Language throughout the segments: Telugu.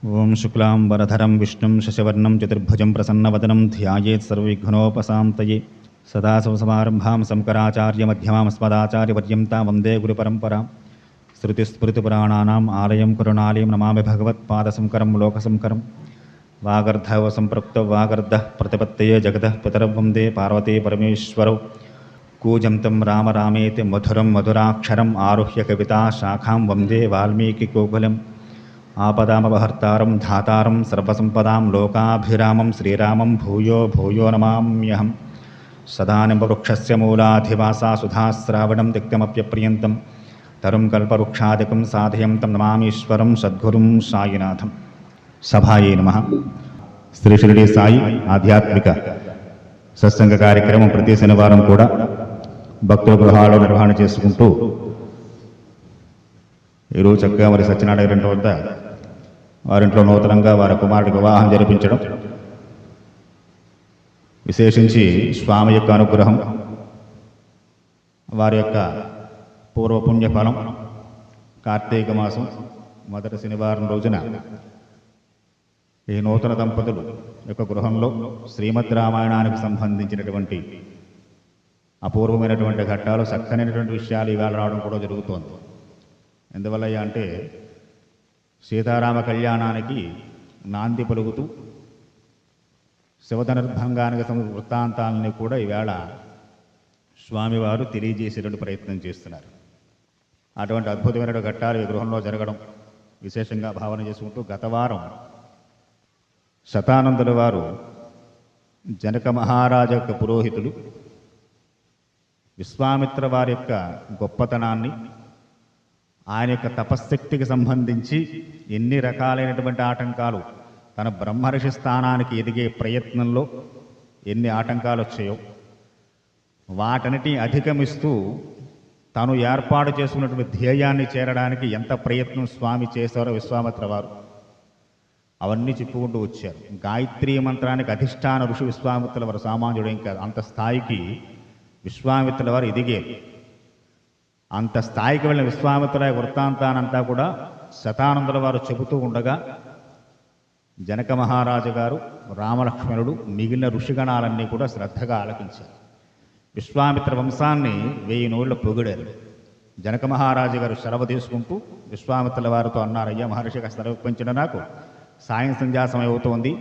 ఓం శుక్లాంబరధరం విష్ణుం శశివర్ణం చతుర్భుజం ప్రసన్నవదనం ధ్యాయేత్ సర్వవిఘ్నోపశాంతయే సదాశివసమారంభాం శంకరాచార్యమధ్యమామస్మదాచార్యపర్యంతాం వందే గురుపరంపరాం శృతిస్మృతిపురాణానాం ఆలయం కరుణాలయం నమామి భగవత్పాదశంకరం లోకశంకరం వాగర్ధవ సంపృక్తో వాగర్ధః ప్రతిపత్తయే జగతః పితరౌ వందే పార్వతీ పరమేశ్వరౌ కూజంతం రామ రామేతి మధురం మధురాక్షరం ఆరుహ్య కవితా శాఖాం వందే వాల్మీకికోకులం ఆపదామపహర్తారం ధాతారం సర్వసంపదాం లోకాభిరామం శ్రీరామం భూయో భూయో నమామ్యహం సదానింబవృక్షస్య మూలాధివాసా సుధాశ్రావణం తిక్తమప్యప్రియంతం తరుం కల్పవృక్షాదికం సాధయంతం నమామీశ్వరం సద్గురుం సాయినాథం. సభాయే నమః. శ్రీ షిరిడి సాయి ఆధ్యాత్మిక సత్సంగ కార్యక్రమం ప్రతి శనివారం కూడా భక్తుల గృహాల్లో నిర్వహణ చేసుకుంటూ ఈరోజు చక్కగా మరి సత్యనారాయణ గారి వద్ద వారింట్లో నూతనంగా వారి కుమారుడికి వివాహం జరిపించడం, విశేషించి స్వామి యొక్క అనుగ్రహం, వారి యొక్క పూర్వపుణ్యఫలం, కార్తీక మాసం మొదటి శనివారం రోజున ఈ నూతన దంపతులు యొక్క గృహంలో శ్రీమద్ రామాయణానికి సంబంధించినటువంటి అపూర్వమైనటువంటి ఘట్టాలు, చక్కనైనటువంటి విషయాలు ఇవాళ రావడం కూడా జరుగుతోంది. ఎందువల్ల అంటే సీతారామ కళ్యాణానికి నాంది పలుకుతూ శివధనుర్భంగానికి వృత్తాంతాలని కూడా ఈవేళ స్వామివారు తెలియజేసేటువంటి ప్రయత్నం చేస్తున్నారు. అటువంటి అద్భుతమైన ఘట్టాలు ఈ గృహంలో జరగడం విశేషంగా భావన చేసుకుంటూ గత వారం శతానందుల వారు జనక మహారాజు యొక్క పురోహితులు విశ్వామిత్ర వారి యొక్క గొప్పతనాన్ని, ఆయన యొక్క తపశ్శక్తికి సంబంధించి ఎన్ని రకాలైనటువంటి ఆటంకాలు, తన బ్రహ్మర్షి స్థానానికి ఎదిగే ప్రయత్నంలో ఎన్ని ఆటంకాలు వచ్చాయో వాటన్నిటిని అధిగమిస్తూ తను ఏర్పాటు చేసుకున్నటువంటి ధ్యేయాన్ని చేరడానికి ఎంత ప్రయత్నం స్వామి చేశారో విశ్వామిత్ర వారు అవన్నీ చెప్పుకుంటూ వచ్చారు. గాయత్రీ మంత్రానికి అధిష్టాన ఋషి విశ్వామిత్రుల వారు సామాన్యుడేం కాదు. అంత స్థాయికి విశ్వామిత్రుల వారు ఎదిగారు. అంత స్థాయికి వెళ్ళిన విశ్వామిత్రుల వృత్తాంతానంతా కూడా శతానందుల వారు చెబుతూ ఉండగా జనక మహారాజు గారు, రామలక్ష్మణుడు, మిగిలిన ఋషిగణాలన్నీ కూడా శ్రద్ధగా ఆలకించారు. విశ్వామిత్ర వంశాన్ని 1000 నోళ్లు పొగిడారు. జనక మహారాజు గారు సెలవు తీసుకుంటూ విశ్వామిత్రుల వారితో అన్నారు, అయ్యా మహర్షిగా సెలవు పెంచిన నాకు సాయం సంధ్యా సమయం అవుతోంది,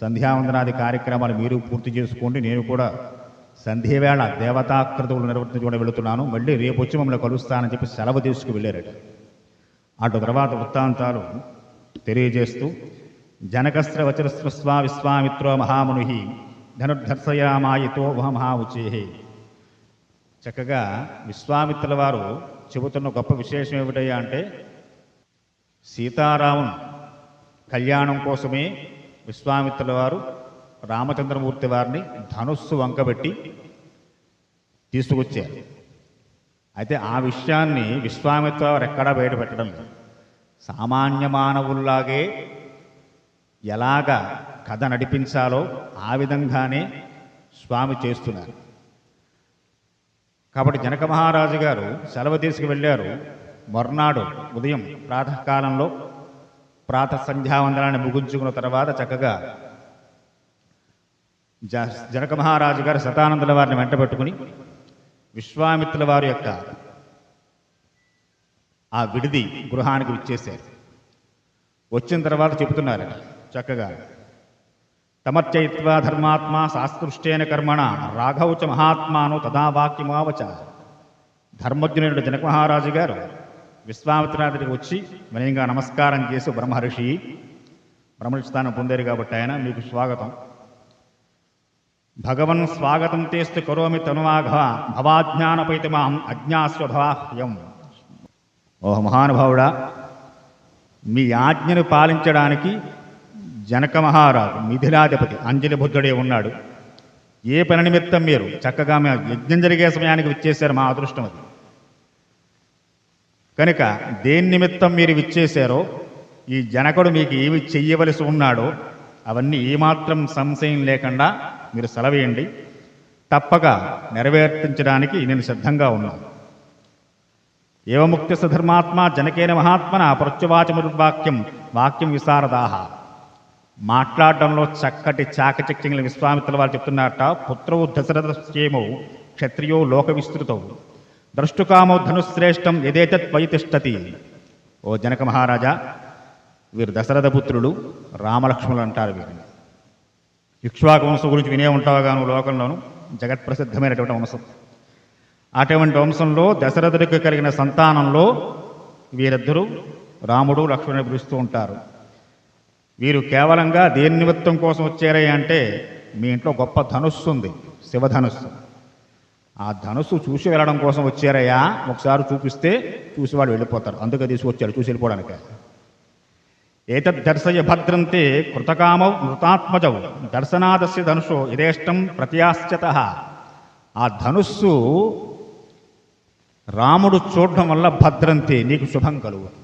సంధ్యావందనాది కార్యక్రమాలు మీరు పూర్తి చేసుకోండి, నేను కూడా సంధ్యవేళ దేవతాకృతులు నిర్వర్తించుకొని వెళుతున్నాను, మళ్ళీ రేపు వచ్చి మమ్మల్ని కలుస్తానని చెప్పి సెలవు తీసుకు వెళ్ళారట. అటు తర్వాత వృత్తాంతాలు తెలియజేస్తూ జనకస్ర వచరస్వ విశ్వామిత్రో మహాముని ధనుర్ధర్సయామాయితో మహాముచేహే. చక్కగా విశ్వామిత్రుల వారు చెబుతున్న గొప్ప విశేషం ఏమిటయ్యా అంటే, సీతారాముని కళ్యాణం కోసమే విశ్వామిత్రుల వారు రామచంద్రమూర్తి వారిని ధనుస్సు వంకబెట్టి తీసుకొచ్చారు. అయితే ఆ విషయాన్ని విశ్వామిత్ర వారు ఎక్కడా బయటపెట్టడం లేదు. సామాన్య మానవుల్లాగే ఎలాగ కథ నడిపించాలో ఆ విధంగానే స్వామి చేస్తున్నారు. కాబట్టి జనక మహారాజు గారు సెలవు తీసుకువెళ్ళారు. మర్నాడు ఉదయం ప్రాతకాలంలో ప్రాతః సంధ్యావందనాన్ని ముగించుకున్న తర్వాత చక్కగా జనక మహారాజు గారు శతానందుల వారిని వెంటబెట్టుకుని విశ్వామిత్రుల వారి యొక్క ఆ విడిది గృహానికి విచ్చేశారు. వచ్చిన తర్వాత చెబుతున్నారు చక్కగా, తమర్చయిత్వా ధర్మాత్మా శాస్త్రుష్టేన కర్మణ రాఘవచ మహాత్మాను తదా వాక్యమావచ. ధర్మజ్ఞుడు జనక మహారాజు గారు విశ్వామిత్రనాథుడికి వచ్చి వినయంగా నమస్కారం చేసి, బ్రహ్మర్షి స్థానం పొందారు కాబట్టి ఆయన మీకు స్వాగతం, భగవన్ స్వాగతం చేస్తూ కరోమి తనువాఘ భవాజ్ఞానపైతమాం అజ్ఞాస్వభాహ్యం. ఓహ మహానుభావుడా, మీ ఆజ్ఞను పాలించడానికి జనక మహారాజు మిథిలాధిపతి అంజలిబుద్ధుడే ఉన్నాడు. ఏ పని నిమిత్తం మీరు చక్కగా మేము యజ్ఞం జరిగే సమయానికి విచ్చేశారు, మా అదృష్టం అది. కనుక దేని నిమిత్తం మీరు విచ్చేశారో, ఈ జనకుడు మీకు ఏమి చెయ్యవలసి ఉన్నాడో అవన్నీ ఏమాత్రం సంశయం లేకుండా మీరు సెలవేయండి, తప్పక నెరవేర్తించడానికి నేను సిద్ధంగా ఉన్నాను. ఏవముక్తి సధర్మాత్మ జనకేన మహాత్మన ప్రత్యువాచముర్వాక్యం వాక్యం విశారదాహ. మాట్లాడడంలో చక్కటి చాకచక్యంగా విశ్వామిత్రుల వారు చెప్తున్నారట. పుత్రవు దశరథేమో క్షత్రియో లోక విస్తృతౌ ద్రష్టుకామో ధనుశ్రేష్టం యదేతత్ త్వయి తిష్టతి. ఓ జనక మహారాజా, వీరు దశరథ పుత్రులు, రామలక్ష్మణులు అంటారు వీరిని. ఇక్ష్వాకు వంశం గురించి వినే ఉంటావుగా నువ్వు లోకంలోను, జగత్ప్రసిద్ధమైనటువంటి వంశం. అటువంటి వంశంలో దశరథుడికి కలిగిన సంతానంలో వీరిద్దరూ రాముడు లక్ష్మణుని పిలుస్తూ ఉంటారు. వీరు కేవలంగా దేని నిమిత్తం కోసం వచ్చారయ్యా అంటే, మీ ఇంట్లో గొప్ప ధనుస్సు ఉంది, శివధనుస్సు. ఆ ధనుస్సు చూసి వెళ్ళడం కోసం వచ్చారయ్యా, ఒకసారి చూపిస్తే చూసి వాడు వెళ్ళిపోతారు, అందుకే తీసుకొచ్చారు చూసి వెళ్ళిపోవడానికి. ఏతద్ దర్శయ భద్రంతే కృతకామౌ మృతాత్మజౌ దర్శనాదస్య ధనుషో యథేష్టం ప్రత్యాశ్చతః. ఆ ధనుస్సు రాముడు చూడడం వల్ల భద్రంతే నీకు శుభం కలుగుతుంది.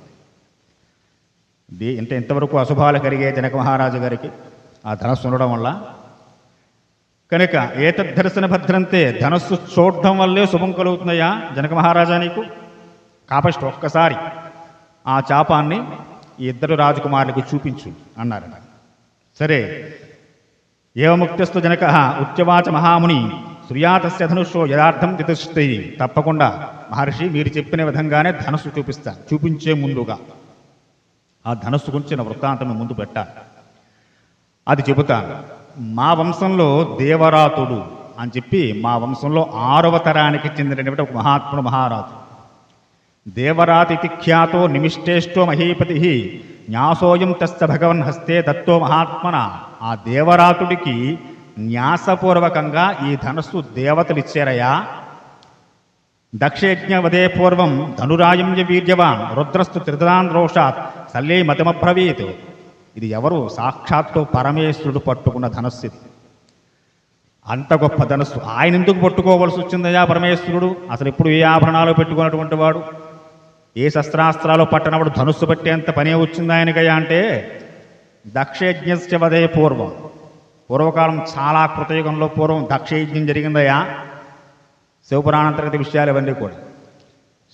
అంటే ఇంతవరకు అశుభాలు కలిగే జనక మహారాజు గారికి ఆ ధనస్సు ఉండడం వల్ల. కనుక ఏతద్దర్శన భద్రంతే, ధనస్సు చూడడం వల్లే శుభం కలుగుతుందయ్యా జనక మహారాజా నీకు. కాబట్టి ఒక్కసారి ఆ చాపాన్ని ఈ ఇద్దరు రాజకుమారులకు చూపించు అన్నారట. సరే, ఏవముక్తస్తు జనక ఉచ్యవాచ మహాముని శ్రీయాతస్య ధనుషో యథార్థం తితిష్ఠి. తప్పకుండా మహర్షి మీరు చెప్పిన విధంగానే ధనస్సు చూపిస్తాను. చూపించే ముందుగా ఆ ధనస్సు గురించిన వృత్తాంతం ముందు పెట్టాలి. అది చెబుతాను. మా వంశంలో దేవరాతుడు అని చెప్పి, మా వంశంలో 6వ తరానికి చెందినటువంటి ఒక మహాత్ముడు మహారాజు. దేవరాతి ఖ్యాతో నిమిష్టేష్టో మహీపతి న్యాసోయం తస్య భగవన్ హస్తే దత్తో మహాత్మన. ఆ దేవరాతుడికి న్యాసపూర్వకంగా ఈ ధనస్సు దేవతలు ఇచ్చారయ్యా. దక్షయజ్ఞవదే పూర్వం ధనురాయం వీర్యవాన్ రుద్రస్తు త్రిదాన్ రోషాత్ సల్లే మతమబ్రవీత్. ఇది ఎవరు? సాక్షాత్తు పరమేశ్వరుడు పట్టుకున్న ధనస్సు ఇది. అంత గొప్ప ధనస్సు ఆయన ఎందుకు పట్టుకోవాల్సి వచ్చిందయ్యా పరమేశ్వరుడు? అసలు ఎప్పుడు ఏ ఆభరణాలు పెట్టుకున్నటువంటి వాడు, ఏ శస్త్రాస్త్రాలు పట్టనప్పుడు ధనుస్సు పట్టేంత పనే వచ్చింది ఆయనకయ్యా అంటే, దక్షయజ్ఞస్య వదే పూర్వం, పూర్వకాలం చాలా కృతయుగంలో పూర్వం దక్షయజ్ఞం జరిగిందయ్యా. శివపురాణాంతర్గత విషయాలు ఇవన్నీ కూడా.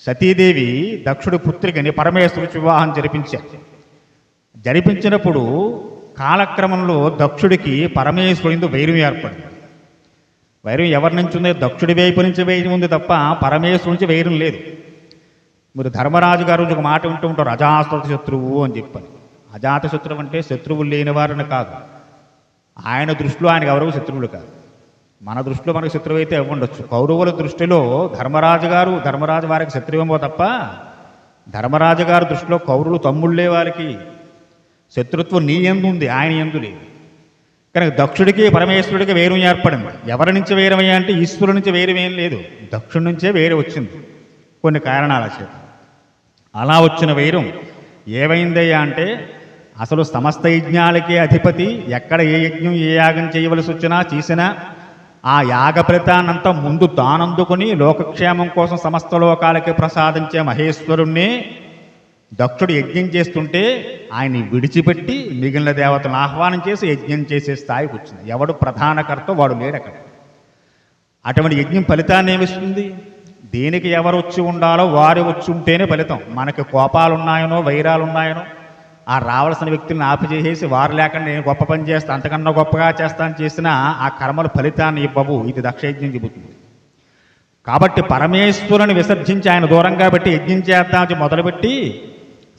సతీదేవి దక్షుడి పుత్రికని పరమేశ్వరుడి వివాహం జరిపించినప్పుడు కాలక్రమంలో దక్షుడికి పరమేశ్వరుడు వైరం ఏర్పడింది. వైరం ఎవరి నుంచి ఉంది? దక్షుడి వైపు నుంచి వైరం ఉంది తప్ప పరమేశ్వరు నుంచి వైరం లేదు. మీరు ధర్మరాజు గారు ఒక మాట వింటూ ఉంటారు, అజాత శత్రువు అని చెప్పని. అజాత శత్రువు అంటే శత్రువులు లేని వారిని కాదు. ఆయన దృష్టిలో ఆయనకు ఎవరు శత్రువులు కాదు. మన దృష్టిలో మనకు శత్రువు అయితే ఇవ్వండొచ్చు. కౌరవుల దృష్టిలో ధర్మరాజు వారికి శత్రువేమో తప్ప, ధర్మరాజు గారి దృష్టిలో కౌరవులు తమ్ముళ్ళే వారికి. శత్రుత్వం నీ ఎందు ఉంది, ఆయన ఎందు లేదు. కనుక దక్షుడికి పరమేశ్వరుడికి వైరం ఏర్పడింది. ఎవరి నుంచి వైరమయ్యా అంటే ఈశ్వరుడి నుంచి వైరం ఏం లేదు, దక్షుడి నుంచే వైరం వచ్చింది కొన్ని కారణాల చేత. అలా వచ్చిన వైరం ఏమైందయ్యా అంటే, అసలు సమస్త యజ్ఞాలకే అధిపతి, ఎక్కడ ఏ యజ్ఞం ఏ యాగం చేయవలసి వచ్చినా చేసినా ఆ యాగ ఫలితాన్నంతా ముందు తానందుకుని లోకక్షేమం కోసం సమస్త లోకాలకి ప్రసాదించే మహేశ్వరుణ్ణి దక్షుడు యజ్ఞం చేస్తుంటే ఆయన్ని విడిచిపెట్టి మిగిలిన దేవతలను ఆహ్వానం చేసి యజ్ఞం చేసే స్థాయికి వచ్చింది. ఎవడు ప్రధానకర్త వాడు లేడు అక్కడ. అటువంటి యజ్ఞం ఫలితాన్ని ఏమిస్తుంది? దేనికి ఎవరు వచ్చి ఉండాలో వారు వచ్చి ఉంటేనే ఫలితం. మనకి కోపాలు ఉన్నాయనో వైరాలు ఉన్నాయనో ఆ రావాల్సిన వ్యక్తులను ఆపిచేసేసి వారు లేకుండా నేను గొప్ప పని చేస్తాను, అంతకన్నా గొప్పగా చేస్తాను చేసినా ఆ కర్మల ఫలితాన్ని ఇవ్వవు. ఇది దక్షయజ్ఞం చెబుతుంది. కాబట్టి పరమేశ్వరుని విసర్జించి ఆయన దూరంగా పెట్టి యజ్ఞం చేద్దామని మొదలుపెట్టి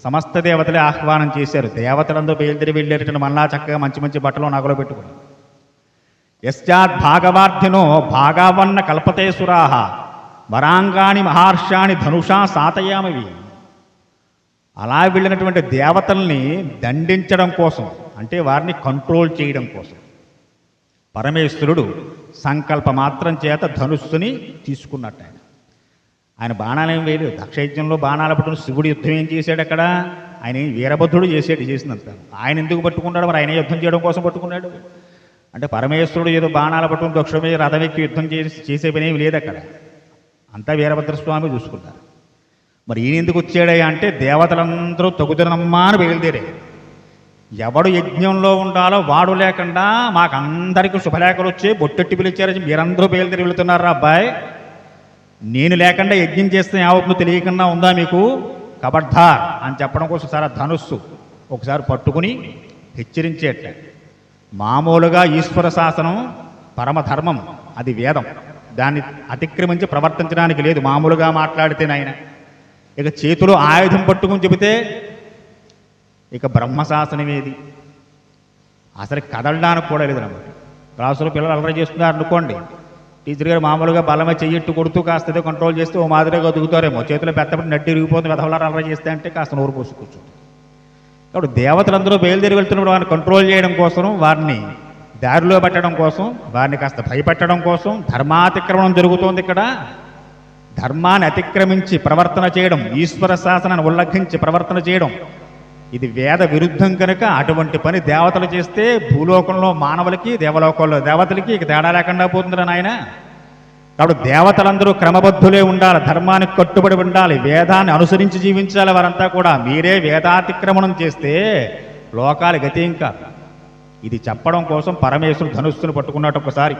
సమస్త దేవతలే ఆహ్వానం చేశారు. దేవతలందరూ బయలుదేరి వెళ్ళేటటువంటి మళ్ళా చక్కగా మంచి మంచి బట్టలు నగలు పెట్టుకుని. యశ్చాత్ భాగవార్థినో భాగావన్న కల్పతే సురాహ వరాంగాని మహర్షాని ధనుషా సాతయామవి. అలా వెళ్ళినటువంటి దేవతల్ని దండించడం కోసం, అంటే వారిని కంట్రోల్ చేయడం కోసం పరమేశ్వరుడు సంకల్ప మాత్రం చేత ధనుస్సుని తీసుకున్నట్టు. ఆయన బాణాలు ఏం వేయలేదు. దక్షయజ్ఞంలో బాణాలు పట్టుకుని శివుడు యుద్ధం ఏం చేశాడు అక్కడ? ఆయన వీరభద్రుడు చేసినంత. ఆయన ఎందుకు పట్టుకున్నాడు? మరి ఆయన యుద్ధం చేయడం కోసం పట్టుకున్నాడు. అంటే పరమేశ్వరుడు ఏదో బాణాలు పట్టుకుని దక్షుడి మీద రథం ఎక్కి యుద్ధం చేసే పని ఏమి లేదు అక్కడ. అంతా వీరభద్రస్వామి చూసుకున్నారు. మరి ఈయన ఎందుకు వచ్చాడయ్యా అంటే, దేవతలందరూ తగుదనమ్మా అని బయలుదేరే. ఎవడు యజ్ఞంలో ఉండాలో వాడు లేకుండా మాకందరికీ శుభలేఖలు వచ్చి బొట్టెట్టి పిలిచారు, మీరందరూ బయలుదేరి వెళుతున్నారా అబ్బాయి నేను లేకుండా యజ్ఞం చేస్తే ఏమవుతుందో తెలియకుండా ఉందా మీకు? కబడ్ధార్ అని చెప్పడం కోసం సార్ ఆ ధనుస్సు ఒకసారి పట్టుకుని హెచ్చరించేట. మామూలుగా ఈశ్వర శాసనం పరమధర్మం, అది వేదం, దాన్ని అతిక్రమించి ప్రవర్తించడానికి లేదు. మామూలుగా మాట్లాడితే నాయన ఇక చేతిలో ఆయుధం పట్టుకుని చెబితే ఇక బ్రహ్మశాసనం ఏది? అసలు కదలడానికి కూడా లేదు అన్నమాట. క్లాసులో పిల్లలు అలవాటు చేస్తున్నారు అనుకోండి, టీచర్ గారు మామూలుగా బలమే చెయ్యట్టు కొడుతూ కాస్త ఏదో కంట్రోల్ చేస్తే ఓ మాదిరిగా ఒదుగుతారేమో, చేతిలో పెద్దపడి నడ్డి ఇరిగిపోతుంది, వెధవలారు అలవాటు చేస్తే అంటే కాస్త నోరు పోసి కూర్చుంటుంది. కాబట్టి దేవతలందరూ బయలుదేరి వెళ్తున్నప్పుడు వారిని కంట్రోల్ చేయడం కోసం, వారిని దారిలో పెట్టడం కోసం, వారిని కాస్త భయపెట్టడం కోసం ధర్మాతిక్రమణం జరుగుతోంది. ఇక్కడ ధర్మాన్ని అతిక్రమించి ప్రవర్తన చేయడం, ఈశ్వర శాసనాన్ని ఉల్లంఘించి ప్రవర్తన చేయడం, ఇది వేద విరుద్ధం కనుక అటువంటి పని దేవతలు చేస్తే భూలోకంలో మానవులకి, దేవలోకంలో దేవతలకి ఇక తేడా లేకుండా పోతుందిరా నాయన. కాబట్టి దేవతలందరూ క్రమబద్ధులే ఉండాలి, ధర్మానికి కట్టుబడి ఉండాలి, వేదాన్ని అనుసరించి జీవించాలి వారంతా కూడా. మీరే వేదాతిక్రమణం చేస్తే లోకాల గతి ఇంకా. ఇది చెప్పడం కోసం పరమేశ్వరుడు ధనుస్సును పట్టుకున్నట్టు ఒకసారి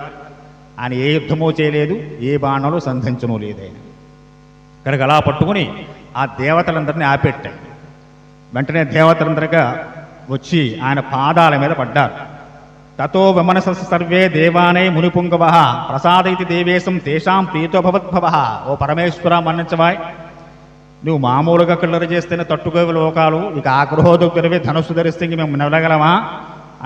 ఆయన ఏ యుద్ధమూ చేయలేదు, ఏ బాణాలు సంధించను లేదు. ఆయన కనుక అలా పట్టుకుని ఆ దేవతలందరినీ ఆపెట్టాయి. వెంటనే దేవతలందరిగా వచ్చి ఆయన పాదాల మీద పడ్డారు. తతో విమనస సర్వే దేవానే మునిపుంగవ ప్రసాదైతి దేవేశం తేషాం ప్రీతో భవద్భవ. ఓ పరమేశ్వర మన్నించవాయ్, నువ్వు మామూలుగా కిల్లర చేస్తేనే తట్టుకోవి లోకాలు, ఇక ఆగ్రహోదగ్రవే ధనుస్సు ధరిస్తే ఇంక మేము నిలగలమా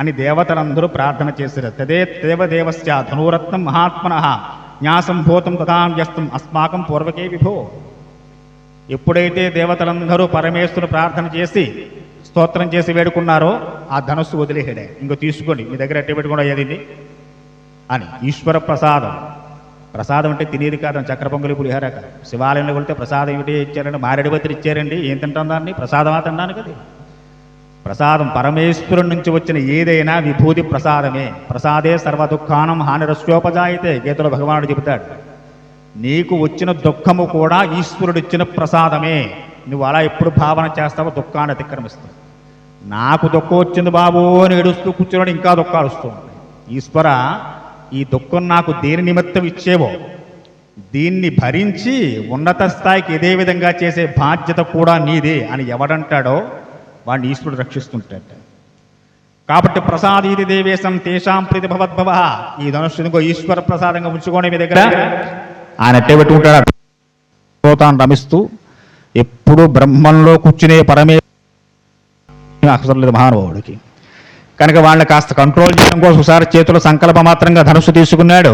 అని దేవతలందరూ ప్రార్థన చేశారు. తదే దేవదేవస్య ధనురత్నం మహాత్మన న్యాసంభూతం తథాంజస్తం అస్మాకం పూర్వకే విభో. ఎప్పుడైతే దేవతలందరూ పరమేశ్వరుని ప్రార్థన చేసి స్తోత్రం చేసి వేడుకున్నారో ఆ ధనుస్సు వదిలేసాడే. ఇంకో తీసుకోండి, మీ దగ్గర ఎట్టి పెట్టుకుండా అయ్యేది అని. ఈశ్వర ప్రసాదం. ప్రసాదం అంటే తినేది కాదు, చక్కెర పొంగలి పులిహార కాదు. శివాలయంలో వెళ్తే ప్రసాదం ఏమిటి ఇచ్చారండి? మారేడు బత్తిరి ఇచ్చారండి, ఏం తింటాం దాన్ని? ప్రసాదమా తినడానికి? అది ప్రసాదం. పరమేశ్వరుడి నుంచి వచ్చిన ఏదైనా విభూతి ప్రసాదమే. ప్రసాదే సర్వ దుఃఖానం హానిరస్యోపజాయితే గీతలో భగవానుడు చెబుతాడు. నీకు వచ్చిన దుఃఖము కూడా ఈశ్వరుడిచ్చిన ప్రసాదమే. నువ్వు అలా ఎప్పుడు భావన చేస్తావో దుఃఖాన్ని అతిక్రమిస్తావు. నాకు దుఃఖం వచ్చింది బాబు అని ఏడుస్తూ కూర్చున్నాడు, ఇంకా దుఃఖాలు వస్తూ ఉంటాయి. ఈశ్వర, ఈ దుఃఖం నాకు దేని నిమిత్తం ఇచ్చేవో దీన్ని భరించి ఉన్నత స్థాయికి ఇదే విధంగా చేసే బాధ్యత కూడా నీదే అని ఎవడంటాడో వాడిని ఈశ్వరుడు రక్షిస్తుంటాడు. కాబట్టి ప్రసాదీది దేవేశం తేషాం ప్రీతి భవద్భవ. ఈ ధనుష్యునికో ఈశ్వర ప్రసాదంగా ఉంచుకోండి మీ దగ్గర. ఆయన అట్టే పెట్టుకుంటాడు, తాను రమిస్తూ ఎప్పుడు బ్రహ్మంలో కూర్చునే అక్షరం లేదు మహానుభావుడికి. కనుక వాళ్ళని కాస్త కంట్రోల్ చేయడం కోసం ఒకసారి చేతిలో సంకల్ప మాత్రంగా ధనుస్సు తీసుకున్నాడు.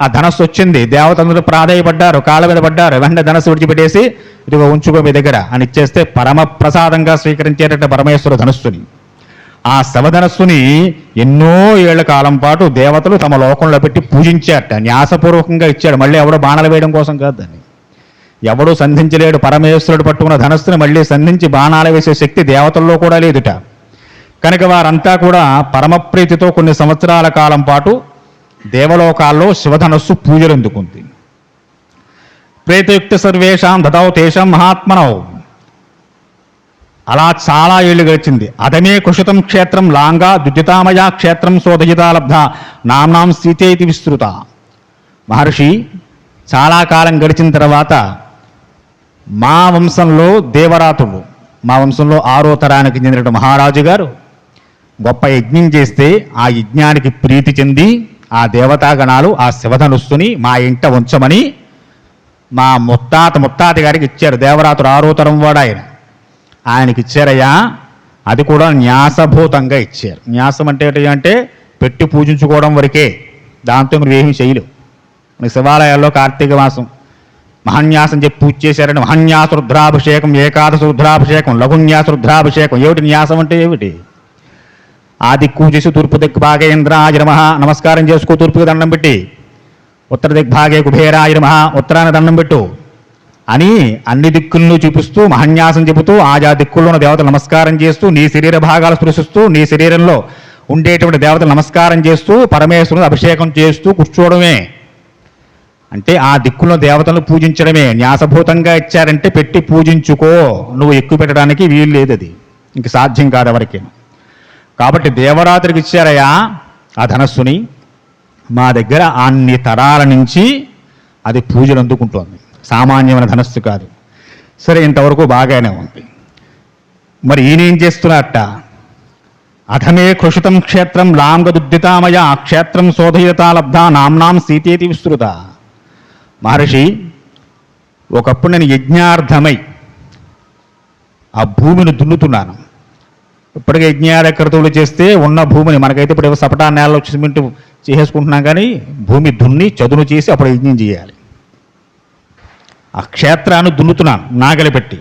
ఆ ధనస్సు వచ్చింది, దేవతలందరూ ప్రాధాయపడ్డారు, కాళ్ళ మీద పడ్డారు. వెంటనే ధనస్సు విడిచిపెట్టేసి ఇదిగో ఉంచుకో మీ దగ్గర అని ఇచ్చేస్తే పరమ ప్రసాదంగా స్వీకరించేటట్టు పరమేశ్వర ధనుస్సుని, ఆ శవధనస్సుని ఎన్నో ఏళ్ల కాలం పాటు దేవతలు తమ లోకంలో పెట్టి పూజించారట. న్యాసపూర్వకంగా ఇచ్చాడు, మళ్ళీ ఎవడో బాణాలు వేయడం కోసం కాదు దాన్ని. ఎవడూ సంధించలేడు. పరమేశ్వరుడు పట్టుకున్న ధనస్సుని మళ్ళీ సంధించి బాణాలు వేసే శక్తి దేవతల్లో కూడా లేదుట. కనుక వారంతా కూడా పరమప్రీతితో కొన్ని సంవత్సరాల కాలం పాటు దేవలోకాల్లో శివధనస్సు పూజలు అందుకుంది. ప్రేతయుక్త సర్వేషాం దదౌ తేషాం మహాత్మనౌ. అలా చాలా ఏళ్ళు గడిచింది. అదమే కుషితం క్షేత్రం లాంగా దుద్యుతామయా క్షేత్రం సోదయితాలబ్ధ నామ్నాం సీతేతి విస్తృత. మహర్షి చాలా కాలం గడిచిన తర్వాత మా వంశంలో దేవరాతులు, మా వంశంలో 6వ తరానికి చెందిన మహారాజు గారు గొప్ప యజ్ఞం చేస్తే ఆ యజ్ఞానికి ప్రీతి చెంది ఆ దేవతాగణాలు ఆ శివధనుస్సుని మా ఇంట ఉంచమని మా ముత్తాత గారికి ఇచ్చారు. దేవరాతుడు 6వ తరం వాడు ఆయన. ఆయనకి ఇచ్చారయ్యా. అది కూడా న్యాసభూతంగా ఇచ్చారు. న్యాసం అంటే ఏంటి అంటే పెట్టి పూజించుకోవడం వరకే, దాంతో మీరు ఏమీ చేయలేవు. మనకి శివాలయాల్లో కార్తీక మాసం మహాన్యాసం చెప్పి పూజ చేశారంటే మహాన్యాస రుద్రాభిషేకం, ఏకాదశ రుద్రాభిషేకం, లఘున్యాస రుద్రాభిషేకం. ఏమిటి న్యాసం అంటే? ఏమిటి? ఆ దిక్కు చేసి తూర్పు దిగ్భాగే ఇంద్రాయ నమః నమస్కారం చేసుకో, తూర్పుకి దండం పెట్టి. ఉత్తర దిగ్భాగే కుబేరాయ నమః ఉత్తరాన దండం పెట్టు అని అన్ని దిక్కులను చూపిస్తూ మహాన్యాసం చెబుతూ ఆయా దిక్కుల్లో ఉన్న దేవతలు నమస్కారం చేస్తూ నీ శరీర భాగాలు స్పృశిస్తూ నీ శరీరంలో ఉండేటువంటి దేవతలు నమస్కారం చేస్తూ పరమేశ్వరుని అభిషేకం చేస్తూ కూర్చోవడమే. అంటే ఆ దిక్కుల్లో దేవతలను పూజించడమే. న్యాసభూతంగా ఇచ్చారంటే పెట్టి పూజించుకో, నువ్వు ఎక్కువ పెట్టడానికి వీలు లేదు, అది ఇంక సాధ్యం కాదు ఎవరికి. కాబట్టి దేవరాత్రికి ఇచ్చారయ్యా ఆ ధనస్సుని. మా దగ్గర అన్ని తరాల నుంచి అది పూజలు అందుకుంటోంది. సామాన్యమైన ధనస్సు కాదు. సరే, ఇంతవరకు బాగానే ఉంది. మరి ఈయనేం చేస్తున్నట్ట? అథమే కృషితం క్షేత్రం లాంగదుద్దితామయ క్షేత్రం శోధయతా లబ్ధ నామ్నాం సీతేతి విస్తృత. మహర్షి, ఒకప్పుడు నేను యజ్ఞార్థమై ఆ భూమిని దున్నుతున్నాను. ఇప్పటికే యజ్ఞారకృతులు చేస్తే ఉన్న భూమిని, మనకైతే ఇప్పుడు సపటా నేలలో సిమెంట్ చేసేసుకుంటున్నాం, కానీ భూమి దున్ని చదును చేసి అప్పుడు యజ్ఞం చేయాలి. ఆ క్షేత్రాన్ని దున్నుతున్నాను నాగలి పెట్టి.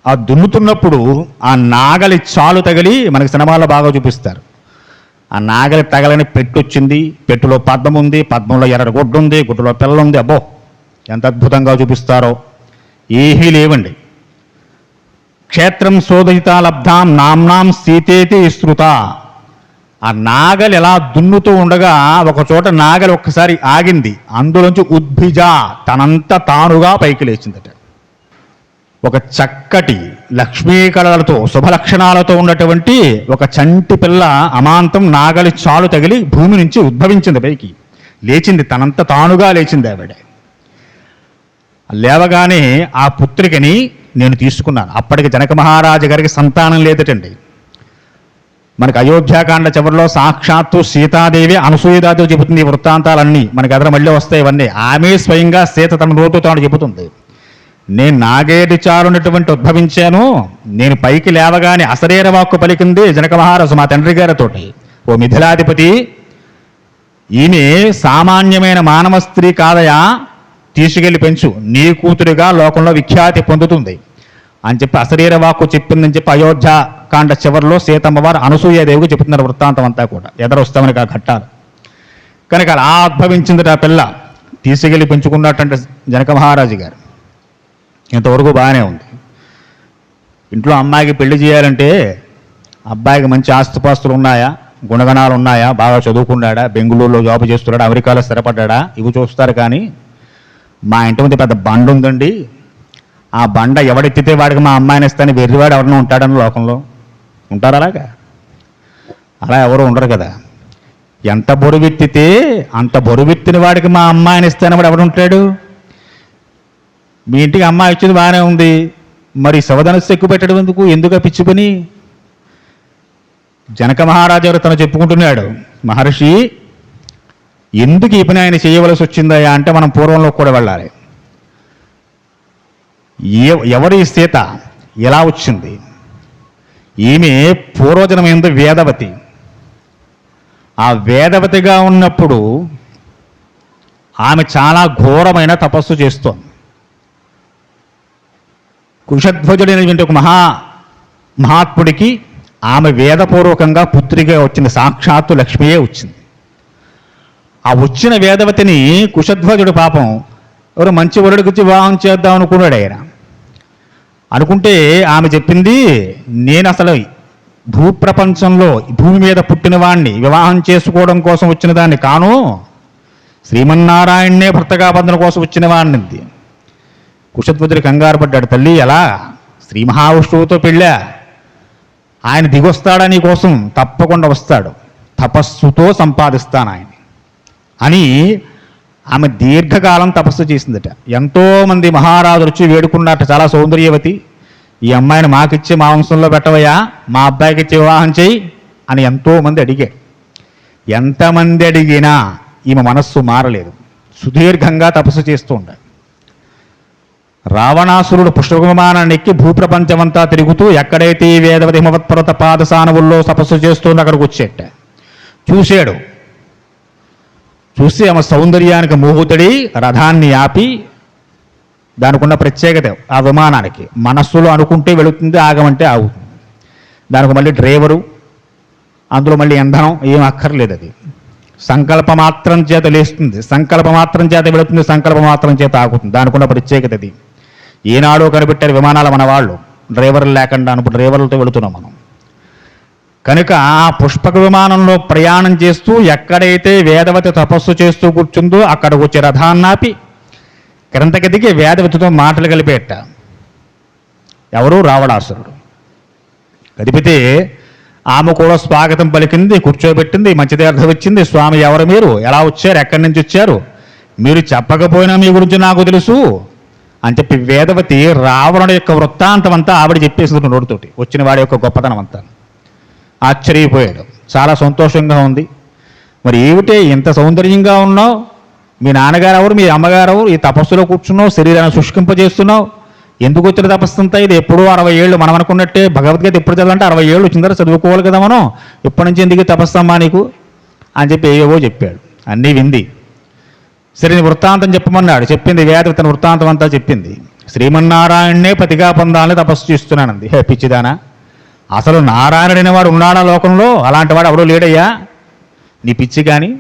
ఆ దున్నుతున్నప్పుడు ఆ నాగలి చాలు తగిలి, మనకి సినిమాల్లో బాగా చూపిస్తారు, ఆ నాగలి తగలని పెట్టు వచ్చింది. పెట్టులో పద్మం ఉంది, పద్మంలో ఎర్ర గుడ్డు ఉంది, గుడ్డులో పిల్ల ఉంది. అబ్బో, ఎంత అద్భుతంగా చూపిస్తారో. ఏమీ లేవండి. క్షేత్రం శోధిత లబ్ధాం నామ్నాం సీతేతి విస్తృత. ఆ నాగలి ఎలా దున్నుతూ ఉండగా ఒకచోట నాగలి ఒక్కసారి ఆగింది. అందులోంచి ఉద్భిజ, తనంత తానుగా పైకి లేచిందట. ఒక చక్కటి లక్ష్మీ కళలతో శుభలక్షణాలతో ఉన్నటువంటి ఒక చంటి పిల్ల అమాంతం నాగలి చాలు తగిలి భూమి నుంచి ఉద్భవించింది, పైకి లేచింది, తనంత తానుగా లేచింది ఆవిడ. లేవగానే ఆ పుత్రికని నేను తీసుకున్నాను. అప్పటికి జనక మహారాజు గారికి సంతానం లేదటండి. మనకి అయోధ్యాకాండ చివరిలో సాక్షాత్తు సీతాదేవి అనసూయదాతో చెబుతుంది ఈ వృత్తాంతాలన్నీ. మనకి ఎదురు మళ్ళీ వస్తాయి ఇవన్నీ. ఆమె స్వయంగా సీత తన నోటితో తాను చెబుతుంది, నేను నాగేటి చాలున్నటువంటి ఉద్భవించాను. నేను పైకి లేవగానే అశరీర వాక్కు పలికింది జనక మహారాజు మా తండ్రి గారితోటి, ఓ మిథిలాధిపతి, ఈమె సామాన్యమైన మానవ స్త్రీ కాదయా, తీసుకెళ్లి పెంచు, నీ కూతురిగా లోకంలో విఖ్యాతి పొందుతుంది అని చెప్పి అశరీర వాక్కు చెప్పిందని చెప్పి అయోధ్యాకాండ చివరిలో సీతమ్మవారు అనసూయాదేవికి చెప్తున్నారు వృత్తాంతం అంతా కూడా. ఎదరొస్తామని ఆ ఘట్టాలు. కనుక అలా ఉద్భవించింది ఆ పిల్ల. తీసుకెళ్ళి పెంచుకున్నటువంటి జనక మహారాజు గారు. ఇంతవరకు బాగానే ఉంది. ఇంట్లో అమ్మాయికి పెళ్లి చేయాలంటే అబ్బాయికి మంచి ఆస్తిపాస్తులు ఉన్నాయా, గుణగణాలు ఉన్నాయా, బాగా చదువుకున్నాడా, బెంగళూరులో జాబ్ చేస్తున్నాడా, అమెరికాలో స్థిరపడ్డా, ఇవి చూస్తారు. కానీ మా ఇంటి ముందు పెద్ద బండ ఉందండి, ఆ బండ ఎవడెత్తితే వాడికి మా అమ్మాయిని ఇస్తాను వెర్రివాడు ఎవరైనా ఉంటాడని లోకంలో ఉంటారు. అలా ఎవరు ఉండరు కదా. ఎంత బరువెత్తితే అంత బరువెత్తిన వాడికి మా అమ్మాయిని ఇస్తాను వాడు ఎవడుంటాడు? మీ ఇంటికి అమ్మాయి ఇచ్చింది బాగానే ఉంది, మరి శవధనస్సు ఎక్కువ పెట్టడం ఎందుకు పిచ్చి పని? జనక మహారాజు గారు తను చెప్పుకుంటున్నాడు, మహర్షి ఎందుకు ఈ పని ఆయన చేయవలసి వచ్చిందయా అంటే మనం పూర్వంలో కూడా వెళ్ళాలి. ఎవరి సీత ఎలా వచ్చింది? ఈమె పూర్వజనం ఎందు వేదవతి. ఆ వేదవతిగా ఉన్నప్పుడు ఆమె చాలా ఘోరమైన తపస్సు చేస్తోంది. కుశధ్వజుడైనటువంటి ఒక మహాత్ముడికి ఆమె వేదపూర్వకంగా పుత్రిగా వచ్చింది. సాక్షాత్తు లక్ష్మియే వచ్చింది. ఆ వచ్చిన వేదవతిని కుశధ్వజుడు పాపం ఎవరు మంచి వరుడికి వచ్చి వివాహం చేద్దాం అనుకున్నాడు ఆయన. అనుకుంటే ఆమె చెప్పింది, నేను అసలు భూప్రపంచంలో భూమి మీద పుట్టిన వాణ్ణి, వివాహం చేసుకోవడం కోసం వచ్చిన దాన్ని కాను, శ్రీమన్నారాయణనే భర్తగా బంధన కోసం వచ్చిన వాణ్ణింది. కుశధ్వజుడు కంగారు పడ్డాడు. తల్లి ఎలా? శ్రీ మహావిష్ణువుతో పెళ్ళా, ఆయన దిగొస్తాడా నీ కోసం? తప్పకుండా వస్తాడు, తపస్సుతో సంపాదిస్తాను ఆయన అని ఆమె దీర్ఘకాలం తపస్సు చేసిందట. ఎంతోమంది మహారాజులు వచ్చి వేడుకున్నట్టు, చాలా సౌందర్యవతి, ఈ అమ్మాయిని మాకిచ్చి మా వంశంలో పెట్టవయ్యా, మా అబ్బాయికి ఇచ్చి వివాహం చేయి అని ఎంతోమంది అడిగారు. ఎంతమంది అడిగినా ఈమె మనస్సు మారలేదు. సుదీర్ఘంగా తపస్సు చేస్తూ ఉండాలి. రావణాసురుడు పుష్పక విమానాన్ని ఎక్కి భూప్రపంచమంతా తిరుగుతూ ఎక్కడైతే ఈ వేదవతి హిమవత్పర్వత పాదసానవుల్లో తపస్సు చేస్తుందో అక్కడికి వచ్చేట చూశాడు. చూసి ఆమె సౌందర్యానికి మోహుతుడి రథాన్ని ఆపి, దానికి ఉన్న ప్రత్యేకత ఆ విమానానికి, మనస్సులో అనుకుంటే వెళుతుంది, ఆగమంటే ఆగుతుంది. దానికి మళ్ళీ డ్రైవరు, అందులో మళ్ళీ ఇంధనం ఏం అక్కర్లేదు. అది సంకల్పమాత్రం చేత లేస్తుంది, సంకల్పమాత్రం చేత వెళుతుంది, సంకల్పమాత్రం చేత ఆగుతుంది. దానికి ఉన్న ప్రత్యేకత అది. ఏనాడో కనిపెట్టారు విమానాలు మన వాళ్ళు, డ్రైవర్లు లేకుండా. ఇప్పుడు డ్రైవర్లతో వెళుతున్నాం మనం. కనుక ఆ పుష్పక విమానంలో ప్రయాణం చేస్తూ ఎక్కడైతే వేదవతి తపస్సు చేస్తూ కూర్చుందో అక్కడికి వచ్చే రథాన్నాపి క్రిందకి దిగి వేదవతితో మాటలు కలిపేట. ఎవరు? రావణాసురుడు. కదిపితే ఆమె కూడా స్వాగతం పలికింది, కూర్చోబెట్టింది, మంచి తీర్థం ఇచ్చింది. స్వామి ఎవరు మీరు, ఎలా వచ్చారు, ఎక్కడి నుంచి వచ్చారు, మీరు చెప్పకపోయినా మీ గురించి నాకు తెలుసు అని చెప్పి వేదవతి రావణుడి యొక్క వృత్తాంతం అంతా ఆవిడ చెప్పేసింది నోటితోటి, వచ్చిన వాడి యొక్క గొప్పతనం అంతా. ఆశ్చర్యపోయాడు, చాలా సంతోషంగా ఉంది. మరి ఏమిటే ఇంత సౌందర్యంగా ఉన్నావు, మీ నాన్నగారు ఎవరు, మీ అమ్మగారు ఎవరు, ఈ తపస్సులో కూర్చున్నావు, శరీరాన్ని శుష్కింపజేస్తున్నావు, ఎందుకు వచ్చిన తపస్సు అంతా? ఇది ఎప్పుడూ 60 ఏళ్ళు మనం అనుకున్నట్టే. భగవద్గీత ఎప్పుడు చదవాలంటే 60 ఏళ్ళు వచ్చిన తర్వాత చదువుకోవాలి కదా మనం, ఇప్పటి నుంచి ఎందుకు తపస్సమ్మా నీకు అని చెప్పి ఏవో చెప్పాడు. అన్నీ వింది. సరే వృత్తాంతం చెప్పమన్నాడు, చెప్పింది. వేదవతి తన వృత్తాంతం అంతా చెప్పింది. శ్రీమన్నారాయణనే పతిగా పొందాలని తపస్సు చేస్తున్నానంది. హే పిచ్చిదానా, అసలు నారాయణుడైన వాడు ఉన్నాడా లోకంలో? అలాంటి వాడు ఎవడో లేడయ్యా, నీ పిచ్చి కానీ.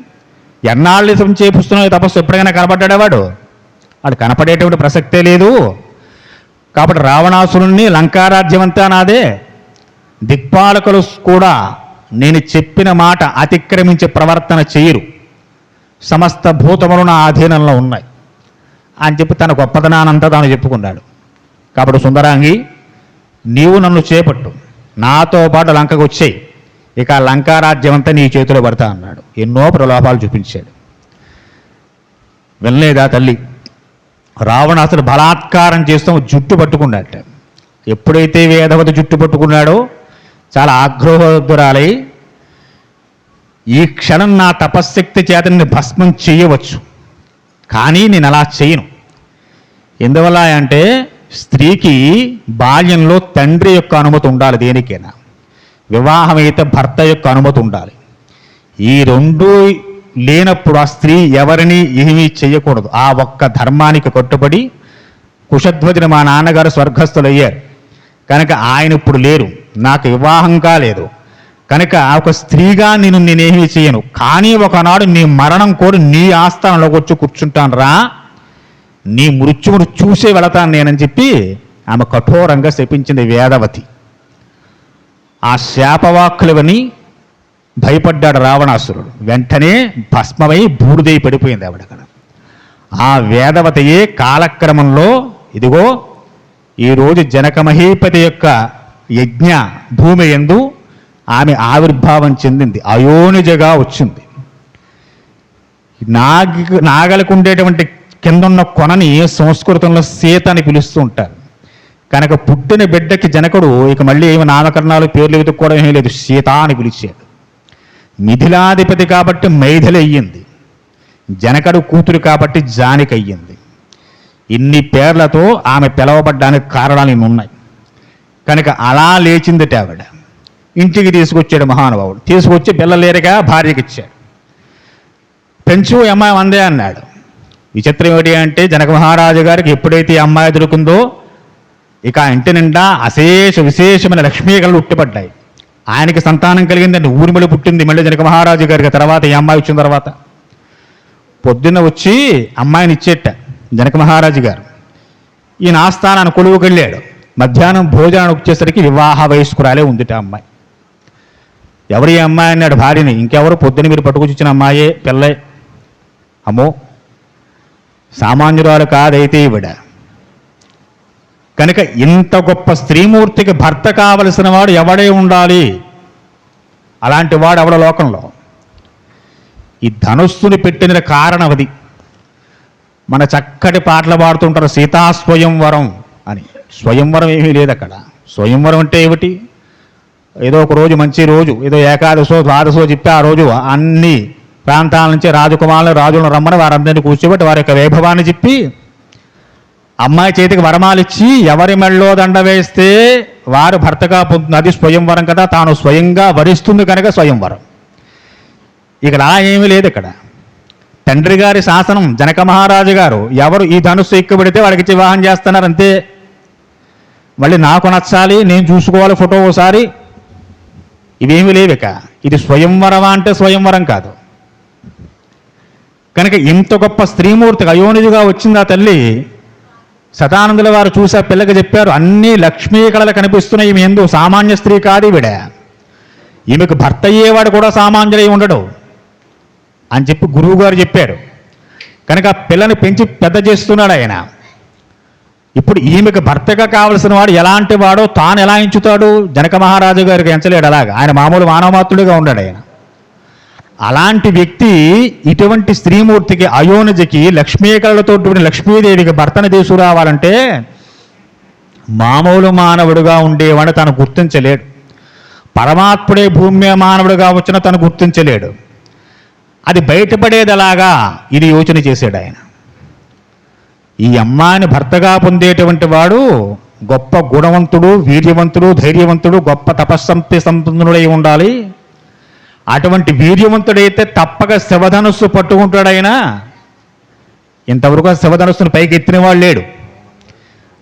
ఎన్నాళ్ళు చేపుస్తున్నావు తపస్సు, ఎప్పుడైనా కనపడ్డా వాడు? వాడు కనపడేటువంటి ప్రసక్తే లేదు. కాబట్టి రావణాసురుణ్ణి, లంకారాజ్యం అంతా నాదే, దిక్పాలకులు కూడా నేను చెప్పిన మాట అతిక్రమించే ప్రవర్తన చేయరు, సమస్త భూతములు నా ఆధీనంలో ఉన్నాయి అని చెప్పి తన గొప్పతనానంతా తాను చెప్పుకున్నాడు. కాబట్టి సుందరాంగి, నీవు నన్ను చేపట్టు, నాతో పాటు లంకకు వచ్చేయి, ఇక లంకారాజ్యం అంతా నీ చేతిలో పడతా అన్నాడు. ఎన్నో ప్రలోభాలు చూపించాడు. వినలేదా తల్లి? రావణాసుడు బలాత్కారం చేస్తూ జుట్టు పట్టుకున్నాడట. ఎప్పుడైతే వేదవతి జుట్టు పట్టుకున్నాడో చాలా ఆగ్రహోద్దురాలై, ఈ క్షణం నా తపశ్శక్తి చేతని భస్మం చేయవచ్చు, కానీ నేను అలా చేయను. ఎందువల్ల అంటే స్త్రీకి బాల్యంలో తండ్రి యొక్క అనుమతి ఉండాలి, దేనికైనా. వివాహమైతే భర్త యొక్క అనుమతి ఉండాలి. ఈ రెండు లేనప్పుడు ఆ స్త్రీ ఎవరిని ఏమీ చేయకూడదు. ఆ ఒక్క ధర్మానికి కట్టుబడి కుశధ్వజుని మా నాన్నగారు స్వర్గస్థులు అయ్యారు కనుక ఆయన ఇప్పుడు లేరు, నాకు వివాహం కాలేదు కనుక ఒక స్త్రీగా నేనేమీ చేయను, కానీ ఒకనాడు నీ మరణం కోరి నీ ఆస్థానంలోకి వచ్చి కూర్చుంటాను రా, నీ మృత్యువును చూసే వెళతాను నేనని చెప్పి ఆమె కఠోరంగా శపించింది వేదవతి. ఆ శాపవాక్కులు విని భయపడ్డాడు రావణాసురుడు. వెంటనే భస్మమై బూడిదై పడిపోయింది ఆవిడక్కడ. ఆ వేదవతయే కాలక్రమంలో ఇదిగో ఈరోజు జనక మహీపతి యొక్క యజ్ఞ భూమి యందు ఆమె ఆవిర్భావం చెందింది, అయోనిజగా వచ్చింది. నాగలకు ఉండేటువంటి కిందున్న కొనని సంస్కృతంలో సీత అని పిలుస్తూ ఉంటారు. కనుక పుట్టిన బిడ్డకి జనకుడు ఇక మళ్ళీ ఏమి నామకరణాలు పేర్లు వెతుక్కోవడం ఏమీ లేదు, సీత అని పిలిచాడు. మిథిలాధిపతి కాబట్టి మైథిలి అయ్యింది, జనకుడు కూతురు కాబట్టి జానకి అయ్యింది. ఇన్ని పేర్లతో ఆమె పిలవబడ్డానికి కారణాలు ఇన్ని ఉన్నాయి. కనుక అలా లేచిందిట ఆవిడ. ఇంటికి తీసుకొచ్చాడు మహానుభావుడు. తీసుకొచ్చి బిల్లలేరుగా భార్యకి ఇచ్చాడు. పెంచు అమ్మాయి అందే అన్నాడు. విచిత్రం ఏమిటి అంటే జనక మహారాజు గారికి ఎప్పుడైతే ఈ అమ్మాయి దొరుకుందో ఇక ఇంటి నిండా విశేషమైన లక్ష్మీకళలు ఉట్టిపడ్డాయి. ఆయనకి సంతానం కలిగిందంటే ఊరిమళి పుట్టింది మళ్ళీ జనక మహారాజు గారికి. తర్వాత ఈ అమ్మాయి వచ్చిన తర్వాత పొద్దున్న వచ్చి అమ్మాయిని ఇచ్చేట జనక మహారాజు గారు. ఈయన ఆస్థానాన్ని కొలువుకి వెళ్ళాడు. మధ్యాహ్నం భోజనానికి వచ్చేసరికి వివాహ వయస్కురాలే ఉందిట అమ్మాయి. ఎవరు ఈ అమ్మాయి అన్నాడు భార్యని. ఇంకెవరు, పొద్దున్న మీరు పట్టుకొచ్చి ఇచ్చిన అమ్మాయే పిల్లే. అమ్మో సామాన్యురాలు కాదైతే ఈవిడ. కనుక ఇంత గొప్ప స్త్రీమూర్తికి భర్త కావలసిన వాడు ఎవడే ఉండాలి, అలాంటి వాడు ఎవడ లోకంలో. ఈ ధనుస్సుని పెట్టిన కారణం అది. మన చక్కటి పాటలు పాడుతుంటారు సీతా స్వయంవరం అని. స్వయంవరం ఏమీ లేదు అక్కడ. స్వయంవరం అంటే ఏమిటి? ఏదో ఒక రోజు మంచి రోజు, ఏదో ఏకాదశో ద్వాదశో చెప్పి ఆ రోజు అన్ని ప్రాంతాల నుంచి రాజకుమారులు రాజులను రమ్మని వారందరినీ కూర్చోబెట్టి వారి యొక్క వైభవాన్ని చెప్పి అమ్మాయి చేతికి వరమాలు ఇచ్చి ఎవరి మెళ్ళో దండ వేస్తే వారు భర్తగా పొందుతుంది. అది స్వయంవరం కదా, తాను స్వయంగా వరిస్తుంది కనుక స్వయంవరం. ఇక్కడ అలా ఏమీ లేదు. ఇక్కడ తండ్రి గారి శాసనం, జనక మహారాజు గారు ఎవరు ఈ ధనుస్సు ఎక్కుబడితే వాడికి వివాహం చేస్తున్నారు అంతే. మళ్ళీ నాకు నచ్చాలి, నేను చూసుకోవాలి ఫోటో ఒకసారి, ఇవేమీ లేవు. ఇక ఇది స్వయంవరం అంటే స్వయంవరం కాదు. కనుక ఇంత గొప్ప స్త్రీమూర్తికి అయోనిదిగా వచ్చింది ఆ తల్లి. సదానందుల వారు చూసా పిల్లకి చెప్పారు, అన్ని లక్ష్మీ కళలు కనిపిస్తున్నాయి, ఈమె ఎందు సామాన్య స్త్రీ కాదు ఈవిడ, ఈమెకు భర్త అయ్యేవాడు కూడా సామాన్యుడై ఉండడు అని చెప్పి గురువు గారు చెప్పారు. కనుక పిల్లని పెంచి పెద్ద చేస్తున్నాడు ఆయన. ఇప్పుడు ఈమెకు భర్తగా కావలసిన వాడు ఎలాంటి వాడో తాను ఎలా ఎంచుతాడు? జనక మహారాజు గారికి ఎంచలేడు అలాగా. ఆయన మామూలు మానవమాత్రుడిగా ఉన్నాడు ఆయన. అలాంటి వ్యక్తి ఇటువంటి స్త్రీమూర్తికి అయోనిజకి లక్ష్మీకళలతో లక్ష్మీదేవికి భర్తను తీసుకురావాలంటే మామూలు మానవుడుగా ఉండేవాడు తను గుర్తించలేడు. పరమాత్ముడే భూమి మీద మానవుడుగా వచ్చిన తను గుర్తించలేడు. అది బయటపడేది ఎలాగా ఇది యోచన చేశాడు ఆయన. ఈ అమ్మాయిని భర్తగా పొందేటువంటి వాడు గొప్ప గుణవంతుడు, వీర్యవంతుడు, ధైర్యవంతుడు, గొప్ప తపస్సంపన్నుడై ఉండాలి. అటువంటి వీర్యవంతుడైతే తప్పక శివధనుస్సు పట్టుకుంటాడైనా. ఇంతవరకు ఆ శివధనుస్సును పైకి ఎత్తినవాడు లేడు,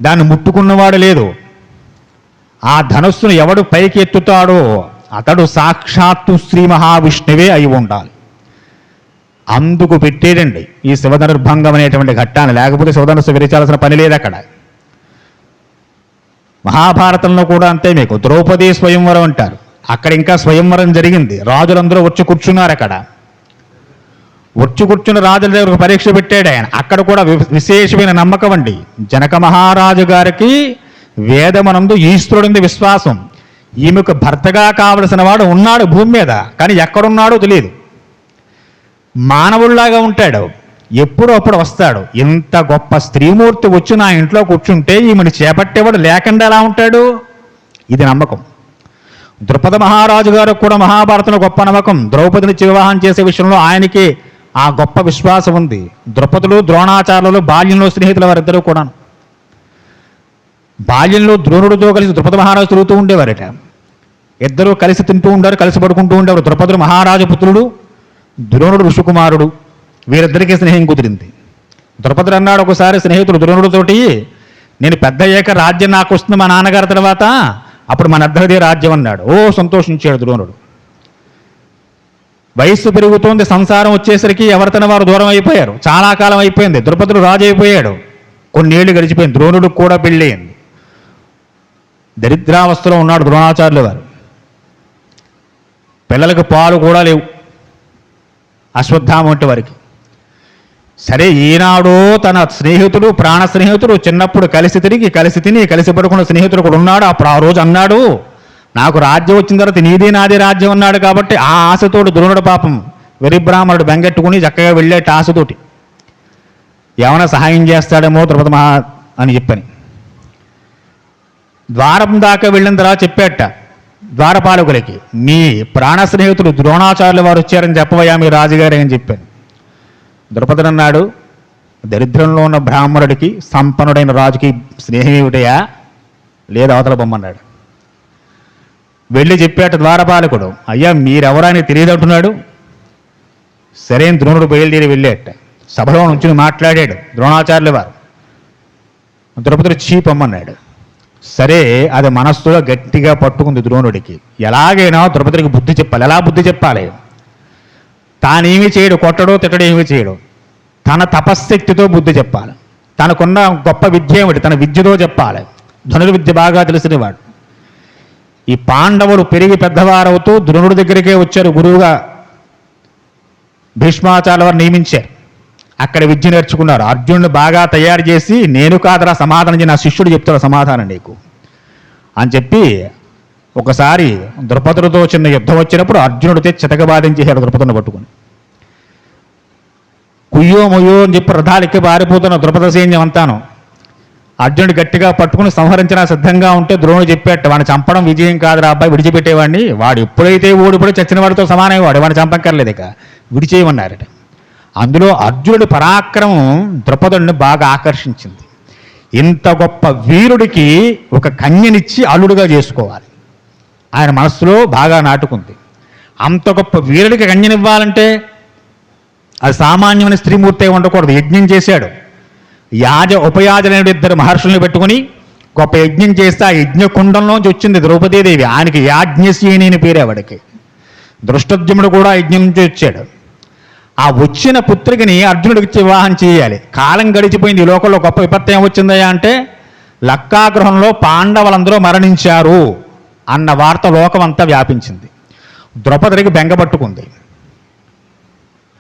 దాన్ని ముట్టుకున్నవాడు లేదు. ఆ ధనుస్సును ఎవడు పైకి ఎత్తుతాడో అతడు సాక్షాత్తు శ్రీ మహావిష్ణువే అయి ఉండాలి. అందుకు పెట్టేదండి ఈ శివధనుర్భంగం అనేటువంటి ఘట్టాన్ని. లేకపోతే శివధనుస్సు విరిచాల్సిన పని లేదు అక్కడ. మహాభారతంలో కూడా అంతే. మీకు ద్రౌపది స్వయంవరం అంటారు, అక్కడ ఇంకా స్వయంవరం జరిగింది. రాజులందరూ వచ్చి కూర్చున్నారు. అక్కడ వచ్చి కూర్చున్న రాజుల దగ్గర ఒక పరీక్ష పెట్టాడు ఆయన. అక్కడ కూడా విశేషమైన నమ్మకం అండి. జనక మహారాజు గారికి వేదమనందు ఈశ్వరుడింది విశ్వాసం. ఈమెకు భర్తగా కావలసిన వాడు ఉన్నాడు భూమి మీద, కానీ ఎక్కడున్నాడో తెలియదు. మానవుల్లాగా ఉంటాడు, ఎప్పుడో అప్పుడు వస్తాడు. ఇంత గొప్ప స్త్రీమూర్తి వచ్చి నా ఇంట్లో కూర్చుంటే ఈమెను చేపట్టేవాడు లేకుండా ఎలా ఉంటాడు? ఇది నమ్మకం. ద్రుపద మహారాజు గారు కూడా మహాభారతంలో గొప్ప నమ్మకం. ద్రౌపదిని వివాహం చేసే విషయంలో ఆయనకి ఆ గొప్ప విశ్వాసం ఉంది. ద్రుపదులు, ద్రోణాచార్యులు బాల్యంలో స్నేహితులు వారిద్దరూ కూడా. బాల్యంలో ద్రోణుడితో కలిసి ద్రుపద మహారాజు తిరుగుతూ ఉండేవారట. ఇద్దరూ కలిసి తింటూ ఉండారు, కలిసి పడుకుంటూ ఉండేవారు. ద్రుపదుడు మహారాజు పుత్రుడు, ద్రోణుడు ఋషికుమారుడు. వీరిద్దరికీ స్నేహం కుదిరింది. ద్రుపదుడు అన్నాడు ఒకసారి స్నేహితుడు ద్రోణుడితోటి, నేను పెద్ద అయ్యాక రాజ్యం నాకు వస్తుంది మా నాన్నగారి తర్వాత, అప్పుడు మన ఇద్దరిదే రాజ్యం అన్నాడు. ఓ సంతోషించాడు ద్రోణుడు. వయస్సు పెరుగుతోంది, సంసారం వచ్చేసరికి ఎవరితోనే వారు దూరం అయిపోయారు. చాలా కాలం అయిపోయింది. ద్రుపదుడు రాజు అయిపోయాడు. కొన్నేళ్లు గడిచిపోయింది. ద్రోణుడికి కూడా పెళ్ళయింది. దరిద్రావస్థలో ఉన్నాడు ద్రోణాచార్యుల వారు. పిల్లలకు పాలు కూడా లేవు అశ్వత్థామ వంటి వారికి. సరే, ఈనాడు తన స్నేహితుడు, ప్రాణ స్నేహితుడు, చిన్నప్పుడు కలిసి తిరిగి కలిసి తిని కలిసి పడుకున్న స్నేహితుడు కూడా ఉన్నాడు. అప్పుడు ఆ రోజు అన్నాడు, నాకు రాజ్యం వచ్చిన తర్వాత నీది నాది రాజ్యం అన్నాడు. కాబట్టి ఆ ఆశతోటి ద్రోణుడు పాపం వెరిబ్రాహ్మణుడు బెంగెట్టుకుని చక్కగా వెళ్ళేట ఆశతోటి. ఏమైనా సహాయం చేస్తాడేమో ద్రుపద మహా అని చెప్పని ద్వారం దాకా వెళ్ళిన తర్వాత చెప్పేట ద్వారపాలకులకి, మీ ప్రాణ స్నేహితుడు ద్రోణాచార్యుల వారు వచ్చారని చెప్పవయ్యా మీ రాజుగారే అని చెప్పాను. ద్రుపదుడు అన్నాడు, దరిద్రంలో ఉన్న బ్రాహ్మణుడికి సంపన్నుడైన రాజుకి స్నేహం ఏమిటయా, లేదా అవతల బొమ్మన్నాడు. వెళ్ళి చెప్పాట ద్వారపాలకుడు, అయ్యా మీరెవరని తెలియదు అంటున్నాడు. సరే ద్రోణుడు బయలుదేరి వెళ్ళేట. సభలో నుంచి మాట్లాడాడు ద్రోణాచార్యుల వారు. ద్రౌపదుడు చీపమ్మన్నాడు. సరే, అది మనస్సులో గట్టిగా పట్టుకుంది ద్రోణుడికి. ఎలాగైనా ద్రౌపదికి బుద్ధి చెప్పాలి. ఎలా బుద్ధి చెప్పాలి? తానేమీ చేయడు, కొట్టడో తిట్టడో ఏమీ చేయడు. తన తపశ్శక్తితో బుద్ధి చెప్పాలి. తనకున్న గొప్ప విద్య ఏమిటి, తన విద్యతో చెప్పాలి. ధనుర్విద్య బాగా తెలిసినవాడు. ఈ పాండవులు పెరిగి పెద్దవారవుతూ ద్రోణుడి దగ్గరికే వచ్చారు. గురువుగా భీష్మాచార్యుల వారు నియమించారు. అక్కడ విద్య నేర్చుకున్నారు. అర్జునుడిని బాగా తయారు చేసి, నేను కాదరా సమాధానం నా శిష్యుడు చెప్తాడు సమాధానం నీకు అని చెప్పి ఒకసారి ద్రుపదుడితో చిన్న యుద్ధం వచ్చినప్పుడు అర్జునుడితే చితకబాధించేశాడు ద్రుపదుని పట్టుకుని. కుయ్యో మొయ్యో అని చెప్పి రథాలెక్కి పారిపోతున్న ద్రుపద సైన్యం అంతాను అర్జునుడు గట్టిగా పట్టుకుని సంహరించిన సిద్ధంగా ఉంటే ద్రోణుడు చెప్పాట, వాడిని చంపడం విజయం కాదురా అబ్బాయి, విడిచిపెట్టేవాడిని. వాడు ఎప్పుడైతే ఓడిపడి చచ్చిన వాడితో సమానమేవాడు, వాడిని చంపక్కర్లేదు, ఇక విడిచేయమన్నారట. అందులో అర్జునుడి పరాక్రమం ద్రుపదుడిని బాగా ఆకర్షించింది. ఇంత గొప్ప వీరుడికి ఒక కన్యనిచ్చి అల్లుడుగా చేసుకోవాలి, ఆయన మనస్సులో బాగా నాటుకుంది. అంత గొప్ప వీరుడికి కన్యనివ్వాలంటే అది సామాన్యమైన స్త్రీమూర్తి ఉండకూడదు. యజ్ఞం చేశాడు. ఉపయాజనయుడు ఇద్దరు మహర్షుల్ని పెట్టుకుని గొప్ప యజ్ఞం చేస్తే ఆ యజ్ఞకుండంలోంచి వచ్చింది ద్రౌపదీదేవి. ఆయనకి యాజ్ఞశీని అని పేరే వాడికి. దృష్టద్యుమ్నుడు కూడా యజ్ఞం నుంచి వచ్చాడు. ఆ వచ్చిన పుత్రికని అర్జునుడికి వివాహం చేయాలి. కాలం గడిచిపోయింది. ఈ లోకంలో గొప్ప విపత్తు ఏమొచ్చిందయ్యా అంటే, లక్కాగృహంలో పాండవులందరూ మరణించారు అన్న వార్త లోకమంతా వ్యాపించింది. ద్రౌపదికి బెంగపట్టుకుంది.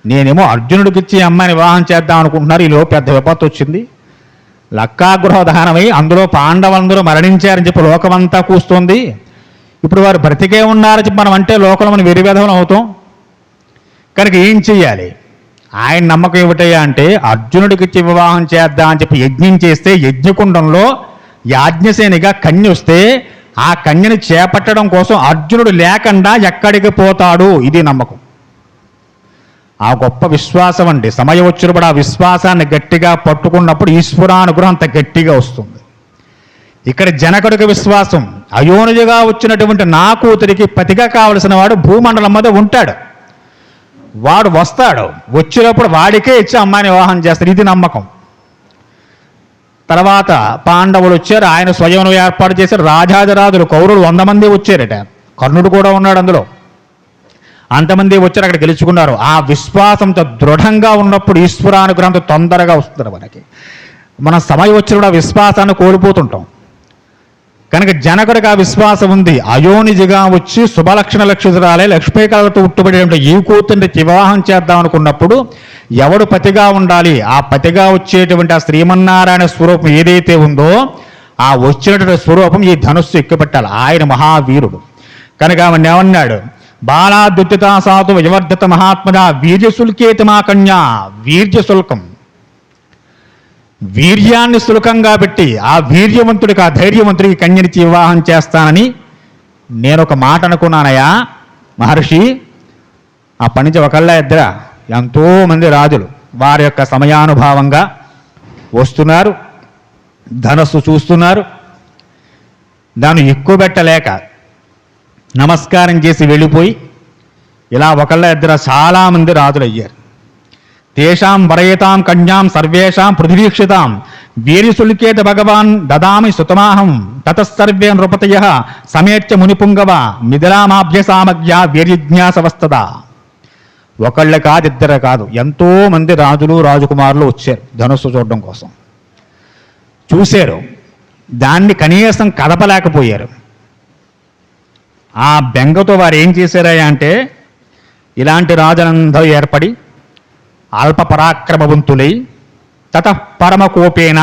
నేనేమో అర్జునుడికి ఇచ్చి అమ్మాయిని వివాహం చేద్దాం అనుకుంటున్నారు, ఈలో పెద్ద విపత్తు వచ్చింది. లక్కాగృహ దహనమై అందులో పాండవులందరూ మరణించారని చెప్పి లోకమంతా కూస్తోంది. ఇప్పుడు వారు బ్రతికే ఉన్నారని చెప్పి మనం అంటే లోకంలో మనం వెరివేధం అవుతాం. కనుక ఏం చెయ్యాలి? ఆయన నమ్మకం ఏమిటయ్యా అంటే అర్జునుడికి ఇచ్చి వివాహం చేద్దాం అని చెప్పి యజ్ఞం చేస్తే యజ్ఞకుండంలో యాజ్ఞసేనిగా కన్య వస్తే ఆ కన్యని చేపట్టడం కోసం అర్జునుడు లేకుండా ఎక్కడికి పోతాడు, ఇది నమ్మకం. ఆ గొప్ప విశ్వాసం అండి. సమయం వచ్చినప్పుడు ఆ విశ్వాసాన్ని గట్టిగా పట్టుకున్నప్పుడు ఈశ్వరానుగ్రహం అంత గట్టిగా వస్తుంది. ఇక్కడ జనకుడికి విశ్వాసం, అయోనిజగా వచ్చినటువంటి నా కూతురికి పతిగా కావలసిన వాడు భూమండలం మీద ఉంటాడు, వాడు వస్తాడు, వచ్చినప్పుడు వాడికే ఇచ్చి అమ్మాయిని వివాహం చేస్తారు, ఇది నమ్మకం. తర్వాత పాండవులు వచ్చారు, ఆయన స్వయం ఏర్పాటు చేశారు. రాజాదిరాజులు కౌరవులు 100 మంది వచ్చారట, కర్ణుడు కూడా ఉన్నాడు అందులో. అంతమంది వచ్చారు, అక్కడ గెలుచుకున్నారు. ఆ విశ్వాసంతో దృఢంగా ఉన్నప్పుడు ఈశ్వరానుగ్రహంతో తొందరగా వస్తుంది మనకి. మనం సమయం వచ్చినప్పుడు ఆ విశ్వాసాన్ని కోల్పోతుంటాం. కనుక జనకుడికి ఆ విశ్వాసం ఉంది. అయోనిజిగా వచ్చి శుభలక్షణ లక్షితురాలే లక్ష్మీ కళలతో ఉట్టుబడి ఈ కూతుర్ని వివాహం చేద్దాం అనుకున్నప్పుడు ఎవడు పతిగా ఉండాలి? ఆ పతిగా వచ్చేటువంటి ఆ శ్రీమన్నారాయణ స్వరూపం ఏదైతే ఉందో ఆ వచ్చినటువంటి స్వరూపం ఈ ధనుస్సు ఎక్కుపెట్టాలి. ఆయన మహావీరుడు కనుక ఆమె ఏమన్నాడు? బాలాద్యుత సాతు వివర్ధిత మహాత్మజ వీర్యశుల్కేతి మా కన్యా. వీర్యశుల్కం, వీర్యాన్ని శుల్కంగా పెట్టి ఆ వీర్యవంతుడికి, ఆ ధైర్యవంతుడికి కన్యనిచ్చి వివాహం చేస్తానని నేను ఒక మాట అనుకున్నానయ్యా మహర్షి. ఆ పనిచి ఒకళ్ళ ఇద్దరా ఎంతోమంది రాజులు వారి యొక్క సమయానుభావంగా వస్తున్నారు, ధనస్సు చూస్తున్నారు. దాన్ని ఎక్కువ పెట్టలేక నమస్కారం చేసి వెళ్ళిపోయి ఇలా ఒకళ్ళ ఇద్దరు చాలామంది రాజులు అయ్యారు. తేషాం వరయతాం కన్యాం సర్వేషాం పృథివీక్షితాం వీర్యశుల్కేత భగవాన్ దదామి సుతమాహం తతస్సర్వే నృపతయ సమేత్య మునిపుంగవ మిథిలామాభ్యసామజ్ఞ వీర్యజ్ఞాసవస్తదా. ఒకళ్ళ కాదు, ఇద్దరు కాదు, ఎంతో మంది రాజులు రాజకుమారులు వచ్చారు ధనుస్సు చూడడం కోసం. చూశారు, దాన్ని కనీసం కదపలేకపోయారు. ఆ బెంగతో వారు ఏం చేశారా అంటే ఇలాంటి రాజులందరూ ఏర్పడి అల్ప పరాక్రమవంతులై తత పరమకోపేన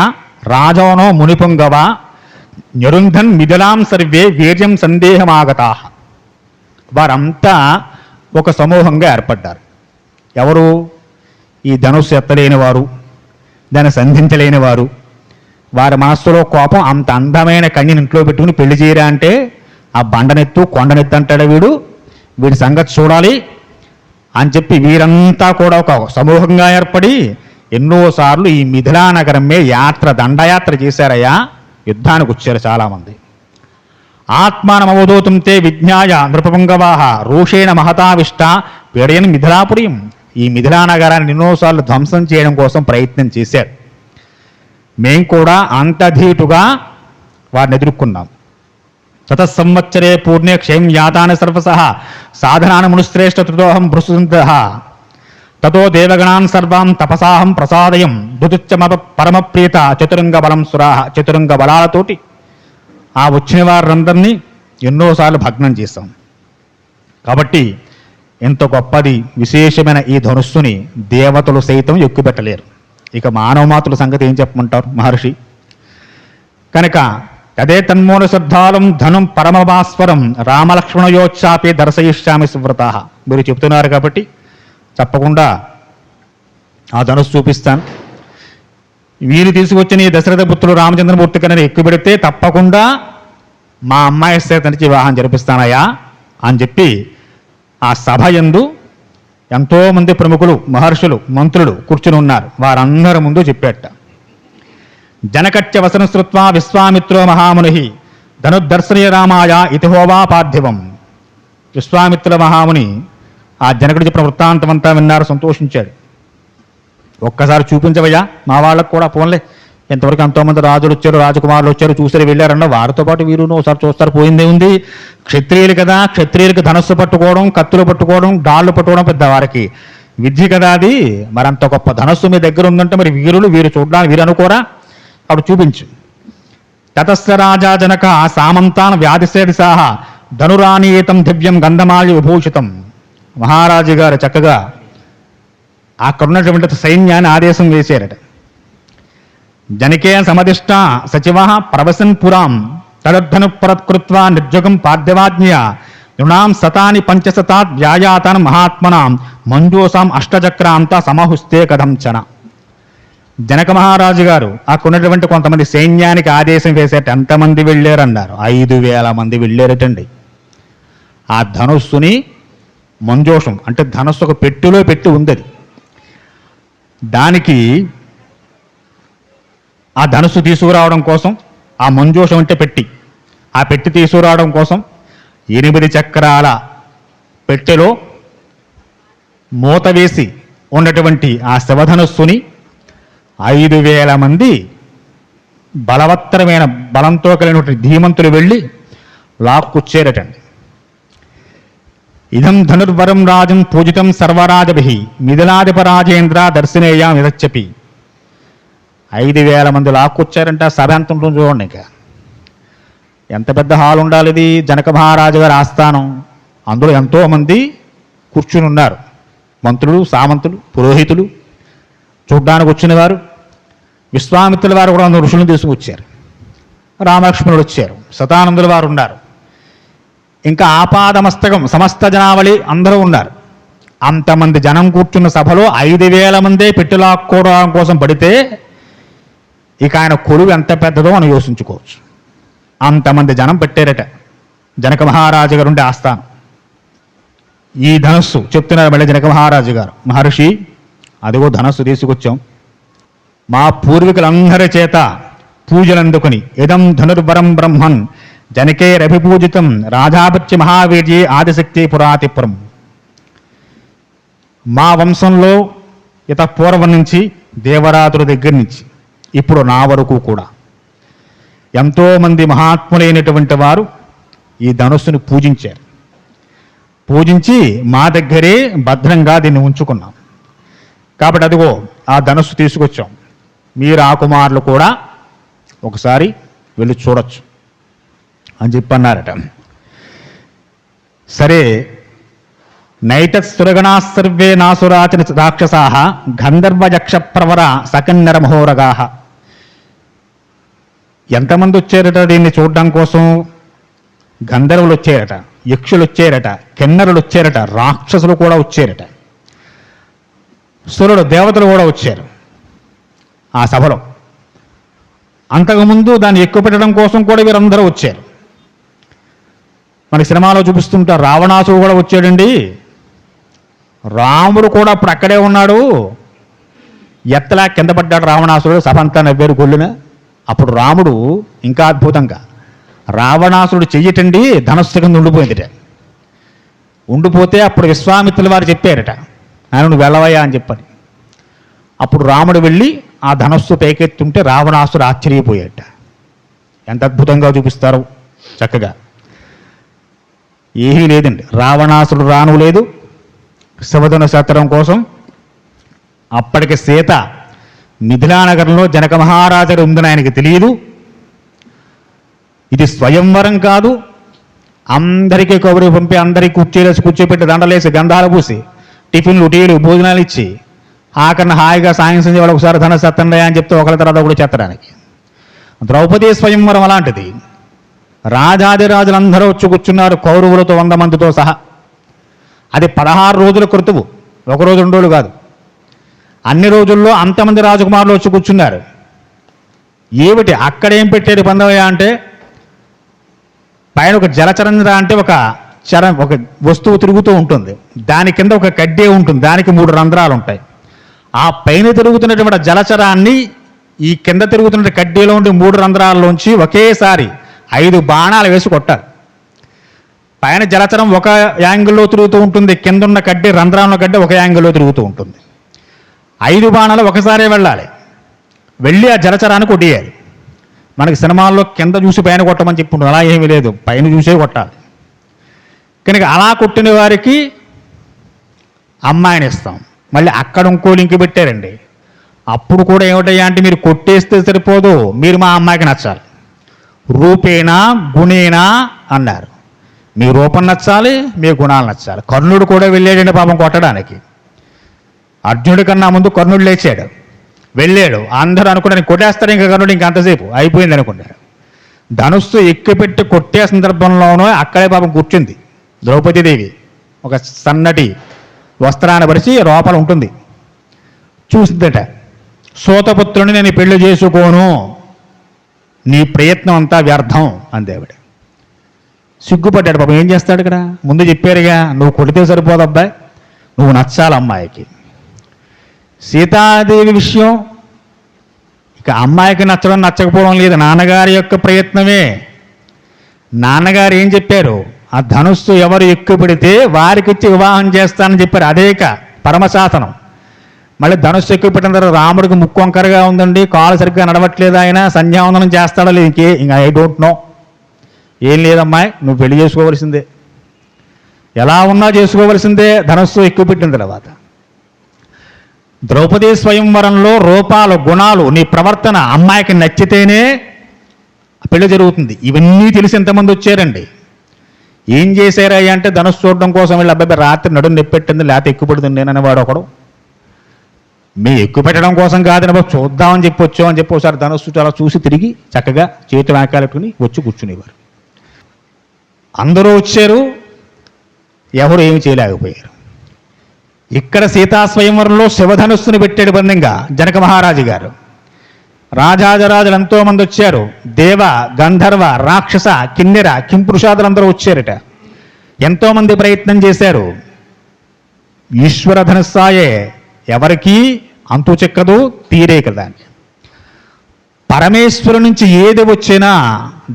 రాజవనో మునిపుంగవ నిరుంధన్ మిథిలాం సర్వే వీర్యం సందేహమాగతా. వారంతా ఒక సమూహంగా ఏర్పడ్డారు. ఎవరు? ఈ ధనుస్సు ఎత్తలేని వారు, దాన్ని సంధించలేని వారు. వారి మనస్సులో కోపం, అంత అందమైన కన్యని ఇంట్లో పెట్టుకుని పెళ్లి చేయరా అంటే ఆ బండనెత్తు కొండనెత్తు అంటాడు వీడి సంగతి చూడాలి అని చెప్పి వీరంతా కూడా ఒక సమూహంగా ఏర్పడి ఎన్నోసార్లు ఈ మిథిలా నగరమే దండయాత్ర చేశారయ్యా. యుద్ధానికి వచ్చారు చాలామంది. ఆత్మానమవధూతం తే విజ్ఞాయ నృపపుంగవాహ రూషేణ మహతావిష్ట పీడయన్ మిథిలాపురీం. ఈ మిథిలా నగరాన్ని ఎన్నోసార్లు ధ్వంసం చేయడం కోసం ప్రయత్నం చేశారు. మేం కూడా అంత ధీటుగా వారిని ఎదుర్కొన్నాం. తతసంవత్సరే పూర్ణే క్షయం యాతాని సర్వసః సాధనాన్ని మునుశ్రేష్ఠ తృతోహం భృసుంద తతో దేవగణాన్ సర్వాం తపసాహం ప్రసాదయం దుతుచ్చమప పరమప్రీత చతురంగ బలం సురాహ. చతురంగ బలాలతోటి ఆ వచ్చిన వారందరినీ ఎన్నోసార్లు భగ్నం చేశాం. కాబట్టి ఎంత గొప్పది విశేషమైన ఈ ధనుస్సుని దేవతలు సైతం ఎక్కుపెట్టలేరు. ఇక మానవ మాతృల సంగతి ఏం చెప్పమంటారు మహర్షి? కనుక అదే తన్మూల శ్రద్ధాలం ధనం పరమభాస్వరం రామలక్ష్మణయోచ్చాపి దర్శయిష్యామి సువ్రత. మీరు చెప్తున్నారు కాబట్టి తప్పకుండా ఆ ధనుస్సు చూపిస్తాను. వీరు తీసుకొచ్చిన ఈ దశరథ పుత్రుడు రామచంద్రమూర్తి కన్నా ఎక్కువ పెడితే తప్పకుండా మా అమ్మాయి సైతానికి వివాహం జరిపిస్తానయ్యా అని చెప్పి ఆ సభ యందు ఎంతోమంది ప్రముఖులు, మహర్షులు, మంత్రులు కూర్చుని ఉన్నారు. వారందరి ముందు చెప్పేట జనకట్య వసన శ్రుత్వా విశ్వామిత్రో మహాముని ధనుర్దర్శనీయ రామాయ ఇతిహోవా పార్థివం. విశ్వామిత్ర మహాముని ఆ జనకుడు చెప్పిన వృత్తాంతం అంతా విన్నారు, సంతోషించాడు. ఒక్కసారి చూపించవయ్యా మా వాళ్ళకు కూడా పోన్లే, ఎంతవరకు ఎంతోమంది రాజులు వచ్చారు, రాజకుమారులు వచ్చారు, చూసారు, వెళ్ళారన్న వారితో పాటు వీరును ఒకసారి చూస్తారు, పోయిందే ఉంది. క్షత్రియులు కదా, క్షత్రియులకు ధనస్సు పట్టుకోవడం, కత్తులు పట్టుకోవడం, డాళ్ళు పట్టుకోవడం పెద్ద వారికి విద్య కదా అది. మరి అంత గొప్ప ధనస్సు మీ దగ్గర ఉందంటే మరి వీరు చూడడానికి వీరు అనుకోరా? అప్పుడు చూపించు. తతస్య రాజా జనక సామంతాన్ వ్యాధిశేషాహ ధనురానీతం దివ్యం గంధమాల్య విభూషితం. మహారాజు గారు చక్కగా అక్కడున్నటువంటి సైన్యాన్ని ఆదేశం వేశారట. జనకే సమదిష్ట సచివ ప్రవసన్ పురాం తదర్థను పరత్కృత్వా నిర్జగం పార్థివాజ్ఞ నృణాం శతాని పంచశతాత్ వ్యాయాతాన్ మహాత్మనాం మంజూసాం అష్టచక్రాంత సమహుస్తే కథంచన. జనక మహారాజు గారు అక్కడ ఉన్నటువంటి కొంతమంది సైన్యానికి ఆదేశం వేసేట ఎంతమంది వెళ్ళారన్నారు? 5,000 మంది వెళ్ళారటండి. ఆ ధనుస్సుని మంజోషం అంటే ధనుస్సు ఒక పెట్టెలో పెట్టి ఉంది. దానికి ఆ ధనుస్సు తీసుకురావడం కోసం, ఆ మంజోషం అంటే పెట్టి, ఆ పెట్టి తీసుకురావడం కోసం 8 చక్రాల పెట్టెలో మూత వేసి ఉన్నటువంటి ఆ శివధనుస్సుని 5,000 మంది బలవత్తరమైన బలంతో కలిగినటువంటి ధీమంతులు వెళ్ళి లాక్కుచ్చేరటండి. ఇదం ధనుర్వరం రాజం పూజితం సర్వరాజభి మిథిలాధిపరాజేంద్ర దర్శనేయాం ఇదచ్చపి. 5,000 మంది లాక్కొచ్చారంట. సభ ఎంత ఉంటుంది చూడండి. ఇంకా ఎంత పెద్ద హాల్ ఉండాలి ఇది, జనక మహారాజు గారి ఆస్థానం. అందులో ఎంతోమంది కూర్చుని ఉన్నారు. మంత్రులు, సామంతులు, పురోహితులు, చూడ్డానికి వచ్చిన వారు. విశ్వామిత్రుల వారు కూడా ఋషులను తీసుకొచ్చారు. రామలక్ష్మణుడు వచ్చారు. శతానందుల వారు ఉన్నారు. ఇంకా ఆపాదమస్తకం సమస్త జనావళి అందరూ ఉన్నారు. అంతమంది జనం కూర్చున్న సభలో 5,000 మందే పెట్టిలాక్కోవడం కోసం పడితే ఇక ఆయన కొలువు ఎంత పెద్దదో మనం యోచించుకోవచ్చు. అంతమంది జనం పెట్టారట జనక మహారాజు గారు ఉండే ఆస్థానం. ఈ ధనస్సు చెప్తున్నారు మళ్ళీ జనక మహారాజు గారు, మహర్షి అదిగో ధనస్సు తీసుకొచ్చాం, మా పూర్వీకులందరి చేత పూజలందుకుని ఇదం ధనుర్వరం బ్రహ్మన్ జనకేరభిపూజితం రాజాపత్య మహావీర్యే ఆదిశక్తి పురాతిపురం. మా వంశంలో ఇత పూర్వం నుంచి దేవరాతుల దగ్గర నుంచి ఇప్పుడు నా వరకు కూడా ఎంతోమంది మహాత్ములైనటువంటి వారు ఈ ధనుస్సును పూజించారు. పూజించి మా దగ్గరే భద్రంగా దీన్ని ఉంచుకున్నాం. కాబట్టి అదిగో ఆ ధనుస్సు తీసుకొచ్చాం, మీరు ఆ కుమారులు కూడా ఒకసారి వెళ్ళి చూడొచ్చు అని చెప్పి అన్నారట. సరే, నైతత్సురగణా సర్వే నాసురాచన రాక్షసాః గంధర్వయక్ష ప్రవర సకన్నరమహోరగాః. ఎంతమంది వచ్చారట దీన్ని చూడడం కోసం? గంధర్వులు వచ్చారట, యక్షులు వచ్చారట, కిన్నరులు వచ్చారట, రాక్షసులు కూడా వచ్చారట, సురుడు దేవతలు కూడా వచ్చారు ఆ సభలో. అంతకుముందు దాన్ని ఎక్కువ పెట్టడం కోసం కూడా వీరందరూ వచ్చారు. మన సినిమాలో చూపిస్తుంటారు, రావణాసుడు కూడా వచ్చాడండి. రాముడు కూడా అప్పుడు అక్కడే ఉన్నాడు. ఎత్తలా కింద పడ్డాడు రావణాసుడు, సభ అంతా నవ్వారు గొల్లున. అప్పుడు రాముడు ఇంకా అద్భుతంగా రావణాసుడు చెయ్యటండి ధనస్సు కింద ఉండిపోయిందిట. ఉండిపోతే అప్పుడు విశ్వామిత్రుల వారు చెప్పారట, ఆయన నువ్వు వెళ్ళవయ్యా అని చెప్పని. అప్పుడు రాముడు వెళ్ళి ఆ ధనస్సు పైకెత్తుంటే రావణాసుడు ఆశ్చర్యపోయాట. ఎంత అద్భుతంగా చూపిస్తారు చక్కగా. ఏమీ లేదండి, రావణాసుడు రాను లేదు శివధనుస్సు ఎత్తడం కోసం. అప్పటికి సీత మిథిలానగరంలో జనక మహారాజు ఉందని ఆయనకి తెలియదు. ఇది స్వయంవరం కాదు, అందరికీ కబురు పంపి అందరికీ కూర్చోలేసి కూర్చోపెట్టి దండలేసి గంధాలు పూసి టిఫిన్లు టీలు భోజనాలు ఇచ్చి ఆఖరణ హాయిగా సాయంత్రం వాళ్ళు ఒకసారి ధనుస్సు ఎత్తండి అని చెప్తే ఒకరి తర్వాత ఒకటి చెత్తడానికి. ద్రౌపదీ స్వయంవరం అలాంటిది. రాజాదిరాజులందరూ వచ్చి కూర్చున్నారు కౌరవులతో 100 మందితో సహా. అది 16 రోజుల కృతువు, ఒకరోజు 2 రోజులు కాదు. అన్ని రోజుల్లో అంతమంది రాజకుమారులు వచ్చి కూర్చున్నారు. ఏమిటి అక్కడేం పెట్టారు పందవయ్య అంటే, పైన ఒక జలచరంధ్ర అంటే ఒక వస్తువు తిరుగుతూ ఉంటుంది, దాని కింద ఒక కడ్డే ఉంటుంది, దానికి 3 రంధ్రాలు ఉంటాయి. ఆ పైన తిరుగుతున్నటువంటి జలచరాన్ని ఈ కింద తిరుగుతున్న కడ్డీలో ఉండే 3 రంధ్రాల్లోంచి ఒకేసారి 5 బాణాలు వేసి కొట్టారు. పైన జలచరం ఒక యాంగిల్లో తిరుగుతూ ఉంటుంది, కింద ఉన్న కడ్డీ రంధ్రాల కడ్డీ ఒక యాంగిల్లో తిరుగుతూ ఉంటుంది. 5 బాణాలు ఒకసారే వెళ్ళాలి. వెళ్ళి ఆ జలచరాన్ని కొట్టేయాలి. మనకి సినిమాల్లో కింద చూసి పైన కొట్టమని చెప్పుకుంటాం, అలా ఏమీ లేదు, పైన చూసే కొట్టాలి. కనుక అలా కొట్టిన వారికి అమ్మాయిని ఇస్తాం. మళ్ళీ అక్కడ ఇంకో లింక్ పెట్టారండి. అప్పుడు కూడా ఏమిటయ్యా అంటే, మీరు కొట్టేస్తే సరిపోదు, మీరు మా అమ్మాయికి నచ్చాలి. రూపేనా గుణేనా అన్నారు. మీ రూపం నచ్చాలి, మీ గుణాలు నచ్చాలి. కర్ణుడు కూడా వెళ్ళాడండి పాపం కొట్టడానికి. అర్జునుడి కన్నా ముందు కర్ణుడు లేచాడు, వెళ్ళాడు. అందరూ అనుకున్నాడు కొట్టేస్తాడు ఇంకా కర్ణుడు, ఇంకా అంతసేపు అయిపోయింది అనుకున్నాడు. ధనుస్సు ఎక్కుపెట్టి కొట్టే సందర్భంలోనూ అక్కడే పాపం కూర్చుంది ద్రౌపదీదేవి, ఒక సన్నటి వస్త్రాన్ని పరిచి లోపల ఉంటుంది. చూసిందట, సూతపుత్రుని నేను పెళ్లి చేసుకోను, నీ ప్రయత్నం అంతా వ్యర్థం అందేవిడ. సిగ్గుపడ్డాడు పాపం. ఏం చేస్తాడు ఇక్కడ? ముందు చెప్పారుగా, నువ్వు కొడితే సరిపోదు అబ్బాయి, నువ్వు నచ్చాలి అమ్మాయికి. సీతాదేవి విషయం ఇక అమ్మాయికి నచ్చడం నచ్చకపోవడం లేదు, నాన్నగారి యొక్క ప్రయత్నమే. నాన్నగారు ఏం చెప్పారు? ఆ ధనుస్సు ఎవరు ఎక్కువ పెడితే వారికి ఇచ్చి వివాహం చేస్తానని చెప్పారు. అదేక పరమశాసనం. మళ్ళీ ధనుస్సు ఎక్కువ పెట్టిన తర్వాత రాముడికి ముక్కు వంకరగా ఉందండి, కాలు సరిగ్గా నడవట్లేదు, ఆయన సంధ్యావందనం చేస్తాడో లేదు, ఇంకా ఐ డోంట్ నో. ఏం లేదమ్మాయి, నువ్వు పెళ్లి చేసుకోవలసిందే, ఎలా ఉన్నా చేసుకోవలసిందే ధనుస్సు ఎక్కువ పెట్టిన తర్వాత. ద్రౌపదీ స్వయంవరంలో రూపాలు, గుణాలు, నీ ప్రవర్తన అమ్మాయికి నచ్చితేనే పెళ్లి జరుగుతుంది. ఇవన్నీ తెలిసి ఎంతమంది వచ్చారండి. ఏం చేశారయ్యా అంటే ధనుస్సు చూడడం కోసం వెళ్ళి అబ్బాయి రాత్రి నడుము నొప్పెట్టింది, లేకపోతే ఎక్కువ పడుతుంది నేననేవాడు ఒకడు. మీ ఎక్కువ పెట్టడం కోసం కాదని బాబు చూద్దామని చెప్పొచ్చు అని చెప్పి ఒకసారి ధనుస్సు చాలా చూసి తిరిగి చక్కగా చేతి వెనకాలెట్టుకుని వచ్చి కూర్చునేవారు. అందరూ వచ్చారు, ఎవరు ఏమి చేయలేకపోయారు. ఇక్కడ సీతా స్వయంవరంలో శివధనుస్సుని పెట్టాడు బంధంగా జనక మహారాజు గారు. రాజాజరాజులు ఎంతోమంది వచ్చారు, దేవ, గంధర్వ, రాక్షస, కిన్నెర, కింపురుషాదులందరూ వచ్చారట. ఎంతోమంది ప్రయత్నం చేశారు. ఈశ్వర ధనుస్సాయే, ఎవరికీ అంతు చెక్కదు, తీరే కదా. పరమేశ్వరు నుంచి ఏది వచ్చినా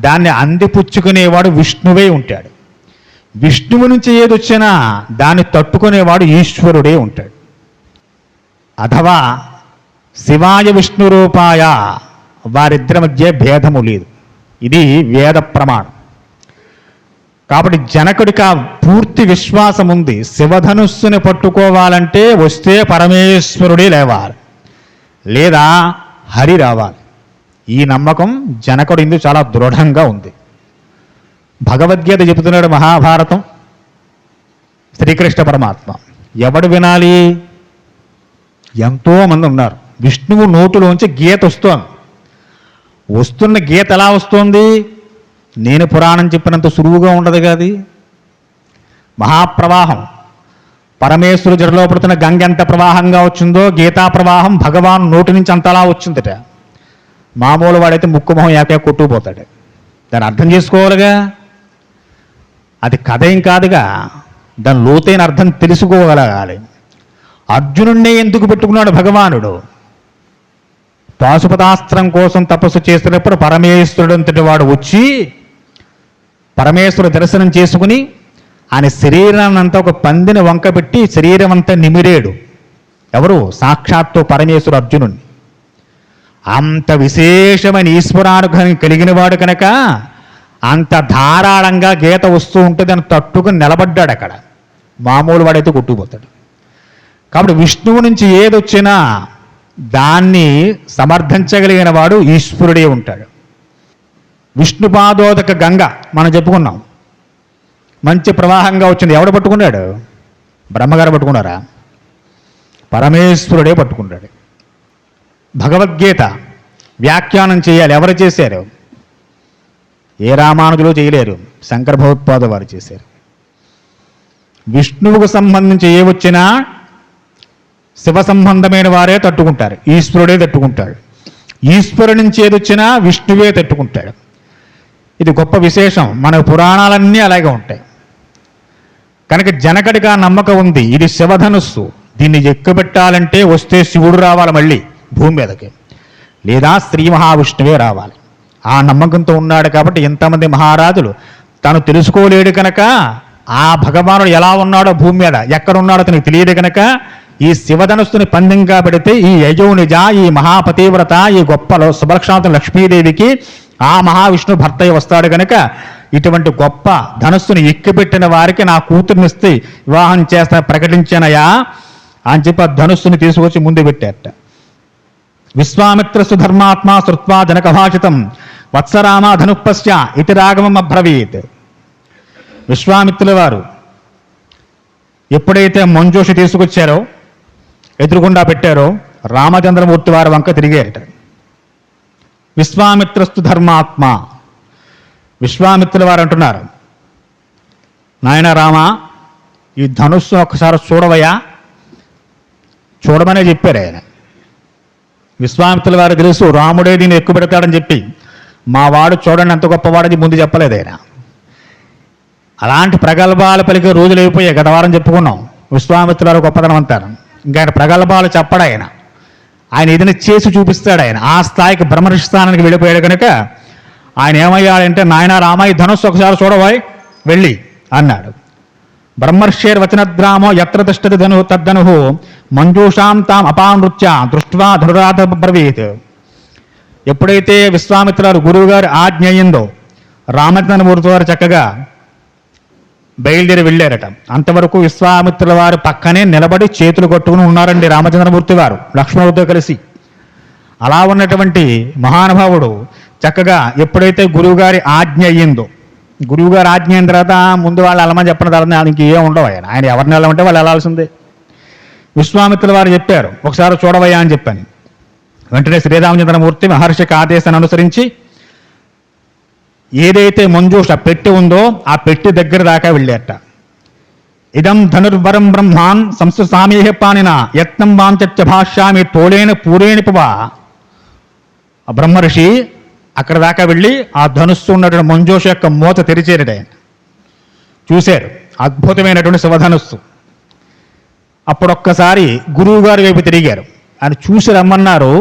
దాన్ని అందిపుచ్చుకునేవాడు విష్ణువే ఉంటాడు. విష్ణువు నుంచి ఏది వచ్చినా దాన్ని తట్టుకునేవాడు ఈశ్వరుడే ఉంటాడు. అథవా శివాయ విష్ణు రూపాయ, వారిద్దరి మధ్య భేదము లేదు. ఇది వేద ప్రమాణం. కాబట్టి జనకుడికి ఆ పూర్తి విశ్వాసం ఉంది, శివధనుస్సుని పట్టుకోవాలంటే వస్తే పరమేశ్వరుడే లేవాలి, లేదా హరి రావాలి. ఈ నమ్మకం జనకుడు ఇందు చాలా దృఢంగా ఉంది. భగవద్గీత చెబుతున్నాడు, మహాభారతం, శ్రీకృష్ణ పరమాత్మ. ఎవడు వినాలి? ఎంతోమంది ఉన్నారు. విష్ణువు నోటులోంచి గీత వస్తోంది. వస్తున్న గీత ఎలా వస్తోంది? నేను పురాణం చెప్పినంత సులువుగా ఉండదు కాదు. మహాప్రవాహం. పరమేశ్వరు జడలో పడుతున్న గంగ ఎంత ప్రవాహంగా వచ్చిందో గీతా ప్రవాహం భగవాన్ నోటి నుంచి అంతలా వచ్చిందట. మామూలు వాడైతే ముక్కు మొహం ఏకే కొట్టుకుపోతాడు. దాన్ని అర్థం చేసుకోవాలిగా. అది కథ ఏం కాదుగా, దాని లోతైన అర్థం తెలుసుకోగలగాలి. అర్జునుడినే ఎందుకు పెట్టుకున్నాడు భగవానుడు? పాశుపతాస్త్రం కోసం తపస్సు చేస్తున్నప్పుడు పరమేశ్వరుడు అంతటి వాడు వచ్చి పరమేశ్వరుడు దర్శనం చేసుకుని ఆయన శరీరాన్ని అంతా ఒక పందిని వంకబెట్టి శరీరం అంతా నిమిరేడు. ఎవరు? సాక్షాత్తు పరమేశ్వరుడు అర్జునుడిని. అంత విశేషమైన ఈశ్వరానుగ్రహం కలిగిన వాడు కనుక అంత ధారాళంగా గీత వస్తూ ఉంటే దాన్ని తట్టుకుని నిలబడ్డాడు అక్కడ. మామూలు వాడైతే కొట్టుకుపోతాడు. కాబట్టి విష్ణువు నుంచి ఏదొచ్చినా దాన్ని సమర్థించగలిగిన వాడు ఈశ్వరుడే ఉంటాడు. విష్ణుపాదోదక గంగ మనం చెప్పుకున్నాం, మంచి ప్రవాహంగా వచ్చింది. ఎవడు పట్టుకున్నాడు? బ్రహ్మగారు పట్టుకున్నారా? పరమేశ్వరుడే పట్టుకున్నాడు. భగవద్గీత వ్యాఖ్యానం చేయాలి, ఎవరు చేశారు? ఏ రామానుజులు చేయలేరు, శంకర భగవత్పాద వారు చేశారు. విష్ణువుకు సంబంధించి ఏ వచ్చినా శివ సంబంధమైన వారే తట్టుకుంటారు, ఈశ్వరుడే తట్టుకుంటాడు. ఈశ్వరుడి నుంచి ఏది వచ్చినా విష్ణువే తట్టుకుంటాడు. ఇది గొప్ప విశేషం. మన పురాణాలన్నీ అలాగే ఉంటాయి కనుక జనకుడికి ఆ నమ్మకం ఉంది. ఇది శివధనుస్సు, దీన్ని ఎక్కుపెట్టాలంటే వస్తే శివుడు రావాలి మళ్ళీ భూమి మీదకి, లేదా శ్రీ మహావిష్ణువే రావాలి. ఆ నమ్మకంతో ఉన్నాడు. కాబట్టి ఎంతమంది మహారాజులు తను తెలుసుకోలేడు కనుక ఆ భగవానుడు ఎలా ఉన్నాడో భూమి మీద ఎక్కడున్నాడో అతనికి తెలియదు కనుక ఈ శివధనుస్సుని పందెంగా పెడితే ఈ యజోనిజ, ఈ మహాపతివ్రత, ఈ గొప్ప సుభలక్షాంతం లక్ష్మీదేవికి ఆ మహావిష్ణు భర్తయ్య వస్తాడు కనుక ఇటువంటి గొప్ప ధనుస్సుని ఎక్కిపెట్టిన వారికి నా కూతుర్నిస్తే వివాహం చేస్తా ప్రకటించానయా అని చెప్పి ఆ ధనుస్సుని తీసుకొచ్చి ముందు పెట్టారట. విశ్వామిత్రసు ధర్మాత్మ శ్రుత్వా జనకభాషితం వత్సరామ ధనుపశ్య ఇతి రాగమం అబ్రవీత్. విశ్వామిత్రుల వారు ఎప్పుడైతే మంజోషి తీసుకొచ్చారో, ఎదురుగుండా పెట్టారో, రామచంద్రమూర్తి వారి వంక తిరిగారట. విశ్వామిత్రస్తు ధర్మాత్మ. విశ్వామిత్రుల వారు అంటున్నారు, నాయన రామ, ఈ ధనుస్సు ఒక్కసారి చూడవయ్యా చూడమనే చెప్పారు ఆయన. విశ్వామిత్రుల వారు తెలుసు రాముడే దీన్ని ఎక్కువ పెడతాడని చెప్పి, మా వాడు చూడండి అంత గొప్పవాడని ముందు చెప్పలేదు ఆయన. అలాంటి ప్రగల్భాలు పలికే రోజులు అయిపోయాయి. గత వారం చెప్పుకున్నాం విశ్వామిత్రుల వారు గొప్పతనం అంటారు. ఇంకా ఆయన ప్రగల్భాలు చెప్పడు ఆయన ఏదైనా చేసి చూపిస్తాడు ఆయన. ఆ స్థాయికి బ్రహ్మర్షి స్థానానికి వెళ్ళిపోయాడు కనుక ఆయన ఏమయ్యాడంటే, నాయన రామాయి ధనుస్సు ఒకసారి చూడవాయి వెళ్ళి అన్నాడు. బ్రహ్మర్షేర్ వచనద్రామో ఎత్ర తిష్టతి ధను తద్దను మంజూషాం తాం అపానృత్య దృష్ట్వా ధనురాధ బ్రవీత్. ఎప్పుడైతే విశ్వామిత్రుడు గురువు గారు ఆజ్ఞ అయిందో రామచంద్రమూర్తి వారు చక్కగా బయలుదేరి వెళ్ళారట. అంతవరకు విశ్వామిత్రుల వారి పక్కనే నిలబడి చేతులు కొట్టుకుని ఉన్నారండి రామచంద్రమూర్తి వారు లక్ష్మణుడితో కలిసి. అలా ఉన్నటువంటి మహానుభావుడు చక్కగా ఎప్పుడైతే గురువుగారి ఆజ్ఞ అయ్యిందో, గురువుగారి ఆజ్ఞ అయిన తర్వాత ముందు వాళ్ళు వెళ్ళమని చెప్పిన తర్వాత ఇంక ఏం ఉండవు. ఆయన ఎవరిని వెళ్ళమంటే వాళ్ళు వెళ్ళాల్సిందే. విశ్వామిత్రుల వారు చెప్పారు ఒకసారి చూడవయ్యా అని చెప్పాను. వెంటనే శ్రీరామచంద్రమూర్తి మహర్షికి ఆదేశాన్ని అనుసరించి ఏదైతే మంజూష పెట్టి ఉందో ఆ పెట్టి దగ్గర దాకా వెళ్ళారట. ఇదం ధనుర్వరం బ్రహ్మాన్ సంస్థామేహ పానిన యత్నం వాంచ భాష్యామి తోలేన పూరేణిపవా. ఆ బ్రహ్మర్షి అక్కడ దాకా వెళ్ళి ఆ ధనుస్సు ఉన్నటువంటి మంజూష యొక్క మూత తెరిచేరట. ఆయన చూశారు అద్భుతమైనటువంటి శివధనుస్సు. అప్పుడొక్కసారి గురువు గారి వైపు తిరిగారు. ఆయన చూసి రమ్మన్నారు.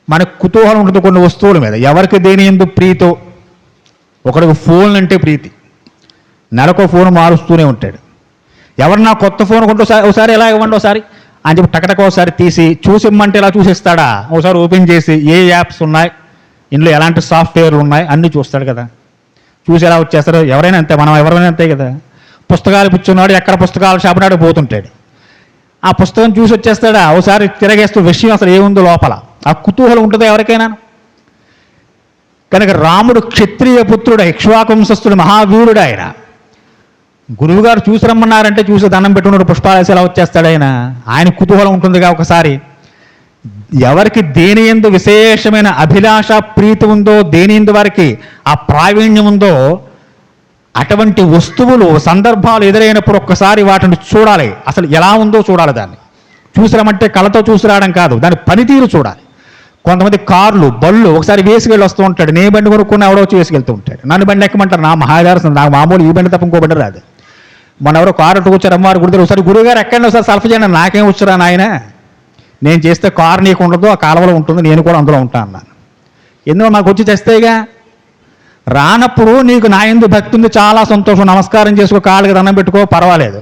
మనకు కుతూహలం ఉంటుంది కొన్ని వస్తువుల మీద, ఎవరికి దేని ఎందు ప్రీతో. ఒకడికి ఫోన్ అంటే ప్రీతి, నెలకో ఫోన్ మారుస్తూనే ఉంటాడు. ఎవరన్నా కొత్త ఫోన్ కొంటే ఒకసారి ఎలా ఇవ్వండి ఒకసారి అని చెప్పి టకటక ఒకసారి తీసి చూసిమ్మంటే ఇలా చూసిస్తాడా. ఒకసారి ఓపెన్ చేసి ఏ యాప్స్ ఉన్నాయి, ఇందులో ఎలాంటి సాఫ్ట్వేర్లు ఉన్నాయి అన్నీ చూస్తాడు కదా. చూసి ఎలా వచ్చేస్తారు. ఎవరైనా అంతే, మనం ఎవరైనా అంతే కదా. పుస్తకాలు పుచ్చున్నాడు, ఎక్కడ పుస్తకాలు షాపునాడు పోతుంటాడు. ఆ పుస్తకం చూసి వచ్చేస్తాడా. ఒకసారి తిరగేస్తూ విషయం అసలు ఏముందో లోపల ఆ కుతూహలం ఉంటుందా ఎవరికైనా. కనుక రాముడు క్షత్రియ పుత్రుడు, ఇక్ష్వాకుంశస్థుడు, మహావీరుడు. ఆయన గురువుగారు చూసి రమ్మన్నారంటే చూసి దండం పెట్టుకున్నాడు, పుష్పాలేసి ఎలా వచ్చేస్తాడు ఆయన. ఆయన కుతూహలం ఉంటుందిగా. ఒకసారి ఎవరికి దేని యందు విశేషమైన అభిలాష ప్రీతి ఉందో, దేని యందు వారికి ఆ ప్రావీణ్యం ఉందో, అటువంటి వస్తువులు సందర్భాలు ఎదురైనప్పుడు ఒక్కసారి వాటిని చూడాలి. అసలు ఎలా ఉందో చూడాలి. దాన్ని చూసిరామంటే కళ్ళతో చూసిరావడం కాదు, దాని పనితీరు చూడాలి. కొంతమంది కార్లు బళ్ళు ఒకసారి వేసుకెళ్ళి వస్తూ ఉంటాడు. నే బండి కొనుక్కుని ఎవడో వచ్చి వేసుకెళ్తూ ఉంటాడు. నన్ను బండి ఎక్కమంటారు. నా మహాదారసం నాకు మామూలు ఈ బండి తప్ప ఇంకో బండి రాదు. మన ఎవరో కారు అటు వచ్చారు, అమ్మవారు గుడితే ఒకసారి గురువుగారు ఎక్కడైనా ఒకసారి సల్ఫ్ చేయండి. నాకేం వచ్చురా నాయన, నేను చేస్తే కారు నీకు ఉండదు, ఆ కాలువలో ఉంటుంది, నేను కూడా అందులో ఉంటాను అన్నాను. ఎందుకో నాకు వచ్చి తెస్తేగా. రానప్పుడు నీకు నా యందు భక్తి ఉంది, చాలా సంతోషం, నమస్కారం చేసుకో, కాళ్ళకి దండం పెట్టుకో, పర్వాలేదు.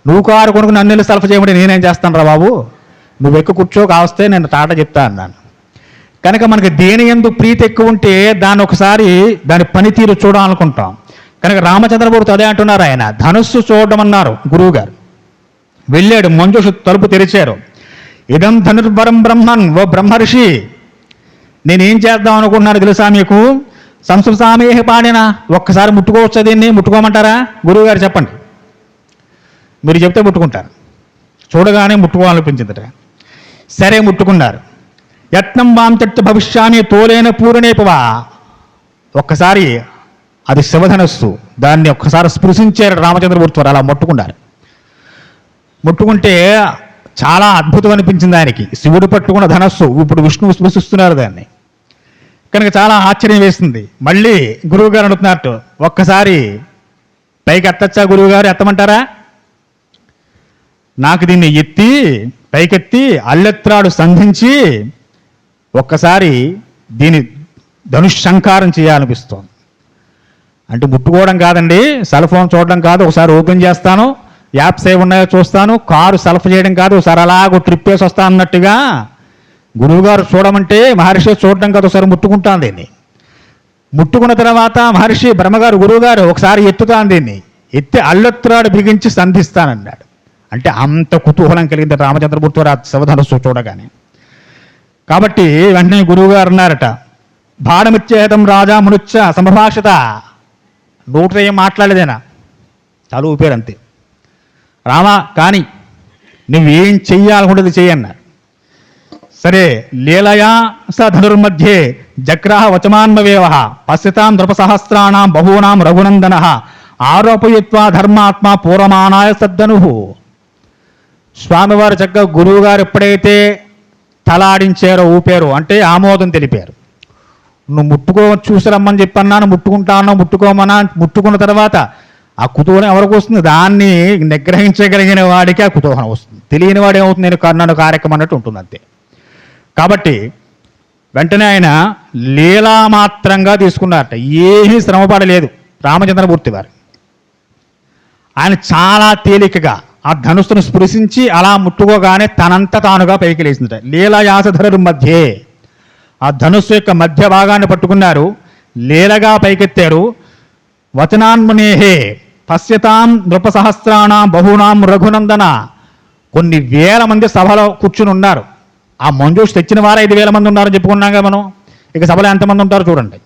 నువ్వు కారు కొనుక్కుని నన్ను వెళ్ళి సల్ఫ్ చేయమంటే నేనేం చేస్తాను రా బాబు, నువ్వు ఎక్కువ కూర్చో, కావస్తే నేను టాటా చెప్తా అన్నాను. కనుక మనకి దేని యందు ప్రీతి ఎక్కువ ఉంటే దాన్ని ఒకసారి దాని పనితీరు చూడాలనుకుంటాం. కనుక రామచంద్రమూర్తి అదే అంటున్నారు. ఆయన ధనుస్సు చూడమన్నారు గురువు గారు. వెళ్ళాడు, మంజుష తలుపు తెరిచారు. ఇదం ధనుర్వరం బ్రహ్మన్, ఓ బ్రహ్మర్షి నేనేం చేద్దాం అనుకుంటున్నారు తెలుసా మీకు. సంస్కృతామేహ పాడిన, ఒక్కసారి ముట్టుకోవచ్చా, దీన్ని ముట్టుకోమంటారా గురువుగారు చెప్పండి. మీరు చెప్తే ముట్టుకుంటారు. చూడగానే ముట్టుకోవాలనిపించిందట. సరే ముట్టుకున్నారు. యత్నం వాంచ భవిష్యాన్ని తోలేన పూరణేపవా. ఒక్కసారి అది శివధనస్సు, దాన్ని ఒక్కసారి స్పృశించారు రామచంద్రమూర్తి వారు. అలా ముట్టుకున్నారు. ముట్టుకుంటే చాలా అద్భుతం అనిపించింది ఆయనకి. శివుడు పట్టుకున్న ధనస్సు, ఇప్పుడు విష్ణువు స్పృశిస్తున్నారు దాన్ని. కనుక చాలా ఆశ్చర్యం వేస్తుంది. మళ్ళీ గురువు గారు అనుకున్నట్టు ఒక్కసారి పైకి ఎత్తచ్చా గురువు గారు, ఎత్తమంటారా. నాకు దీన్ని ఎత్తి పైకెత్తి అల్లెత్రాడు సంధించి ఒక్కసారి దీని ధనుషంకారం చేయాలనిపిస్తోంది. అంటే ముట్టుకోవడం కాదండి, సెల్ ఫోన్ చూడడం కాదు, ఒకసారి ఓపెన్ చేస్తాను, యాప్స్ ఏ ఉన్నాయో చూస్తాను, కారు సెల్ఫ్ చేయడం కాదు, ఒకసారి అలాగో ట్రిప్ వేసి వస్తా అన్నట్టుగా గురువుగారు చూడమంటే మహర్షి చూడడం కాదు, ఒకసారి ముట్టుకుంటాను దీన్ని. ముట్టుకున్న తర్వాత మహర్షి బ్రహ్మగారు గురువుగారు ఒకసారి ఎత్తుతాను దీన్ని, ఎత్తి అల్లెత్రాడు బిగించి సంధిస్తానన్నాడు. అంటే అంత కుతూహలం కలిగింది రామచంద్రమూర్తి వారు శివధనుస్సు చూడగానే. కాబట్టి వెంటనే గురువుగారు అన్నారట, బాణమిచ్చేతం రాజా మునుచ్చ సంభాషిత. నోట్లో ఏం మాట్లాడలేదేనా, చాలా ఊపారు అంతే. రామా కానీ నువ్వేం చెయ్యాలనుకుంటుంది చెయ్యన్నారు. సరే లీలయా స ధనుర్మధ్యే జగ్రాహ వచమాన్మవేవ పశ్యతాం నృపసహస్రాణం బహూనాం రఘునందన ఆరోపయిత్వా ధర్మాత్మ పూర్వమానాయ సద్దను. స్వామివారు చక్కగా గురువు గారు ఎప్పుడైతే తలాడించారో, ఊపారో అంటే ఆమోదం తెలిపారు. నువ్వు చూసి రమ్మని చెప్పన్నాను, ముట్టుకుంటాను, ముట్టుకోమన్నా. ముట్టుకున్న తర్వాత ఆ కుతూహలం ఎవరికి వస్తుంది? దాన్ని నిగ్రహించగలిగిన వాడికి ఆ కుతూహలం వస్తుంది. తెలియని వాడు ఏమవుతుంది? నేను కర్ణను కార్యక్రమం అన్నట్టు ఉంటుంది అంతే. కాబట్టి వెంటనే ఆయన లీలామాత్రంగా తీసుకున్నారట. ఏమీ శ్రమపడలేదు రామచంద్రమూర్తి వారు. ఆయన చాలా తేలికగా ఆ ధనుస్సును స్పృశించి అలా ముట్టుకోగానే తనంత తానుగా పైకి లేచిందట. లీలయాసధరు మధ్యే ఆ ధనుస్సు యొక్క మధ్య భాగాన్ని పట్టుకున్నారు, లీలగా పైకెత్తారు. వచనాన్మునేహే పశ్యతాం నృపసహస్రాణం బహూనాం రఘునందన. కొన్ని వేల మంది సభలో కూర్చుని ఉన్నారు. ఆ మంజూష్ తెచ్చిన వారు 5,000 మంది ఉన్నారని చెప్పుకున్నాగా మనం. ఇక సభలో ఎంతమంది ఉంటారో చూడండి.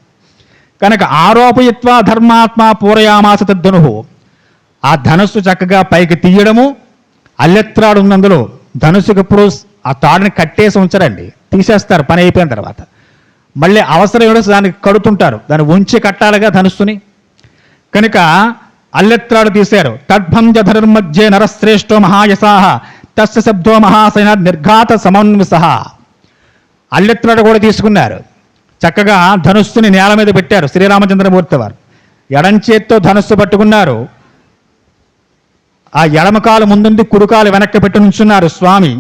కనుక ఆరోపయిత్వా ధర్మాత్మ పూరయామాస తద్ధనుహు. ఆ ధనుస్సు చక్కగా పైకి తీయడము, అల్లెత్రాడు ఉన్నందులో ధనుస్సుకి ఎప్పుడు ఆ తాడుని కట్టేసి ఉంచరండి, తీసేస్తారు పని అయిపోయిన తర్వాత. మళ్ళీ అవసరం ఏదో దానికి కడుతుంటారు, దాన్ని ఉంచి కట్టాలిగా ధనుస్సుని. కనుక అల్లెత్రాడు తీశారు. తద్భంజ ధనుర్మధ్యే నరశ్రేష్టో మహాయసాహ తస్య శబ్దో మహాసైన నిర్ఘాత సమన్విసహ. అల్లెత్రాడు కూడా తీసుకున్నారు. చక్కగా ధనుస్సుని నేల మీద పెట్టారు శ్రీరామచంద్రమూర్తి వారు. ఎడంచేత్తో ధనుస్సు పట్టుకున్నారు. ఆ ఎడమకాలు ముందుంది, కుడికాలు వెనక్కి పెట్టి నుంచున్నారు స్వామి.